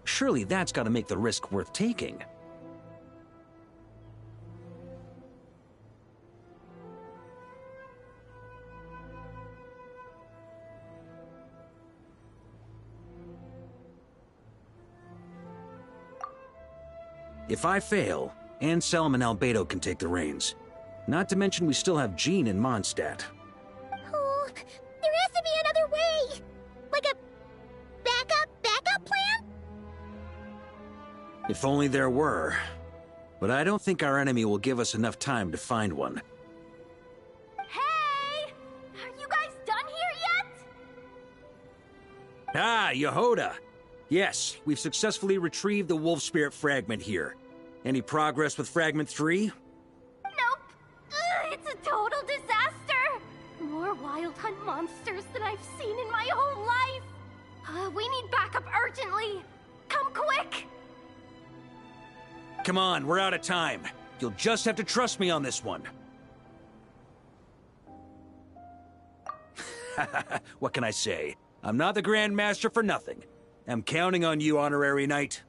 Surely that's got to make the risk worth taking. If I fail, Anselm and Albedo can take the reins. Not to mention we still have Jean in Mondstadt. Oh, there has to be another way! Like a backup plan? If only there were. But I don't think our enemy will give us enough time to find one. Hey! Are you guys done here yet? Ah, Yehoda! Yes, we've successfully retrieved the Wolf Spirit fragment here. Any progress with Fragment 3? Nope. It's a total disaster. More Wild Hunt monsters than I've seen in my whole life. We need backup urgently. Come quick. Come on, we're out of time. You'll just have to trust me on this one. What can I say? I'm not the Grand Master for nothing. I'm counting on you, Honorary Knight.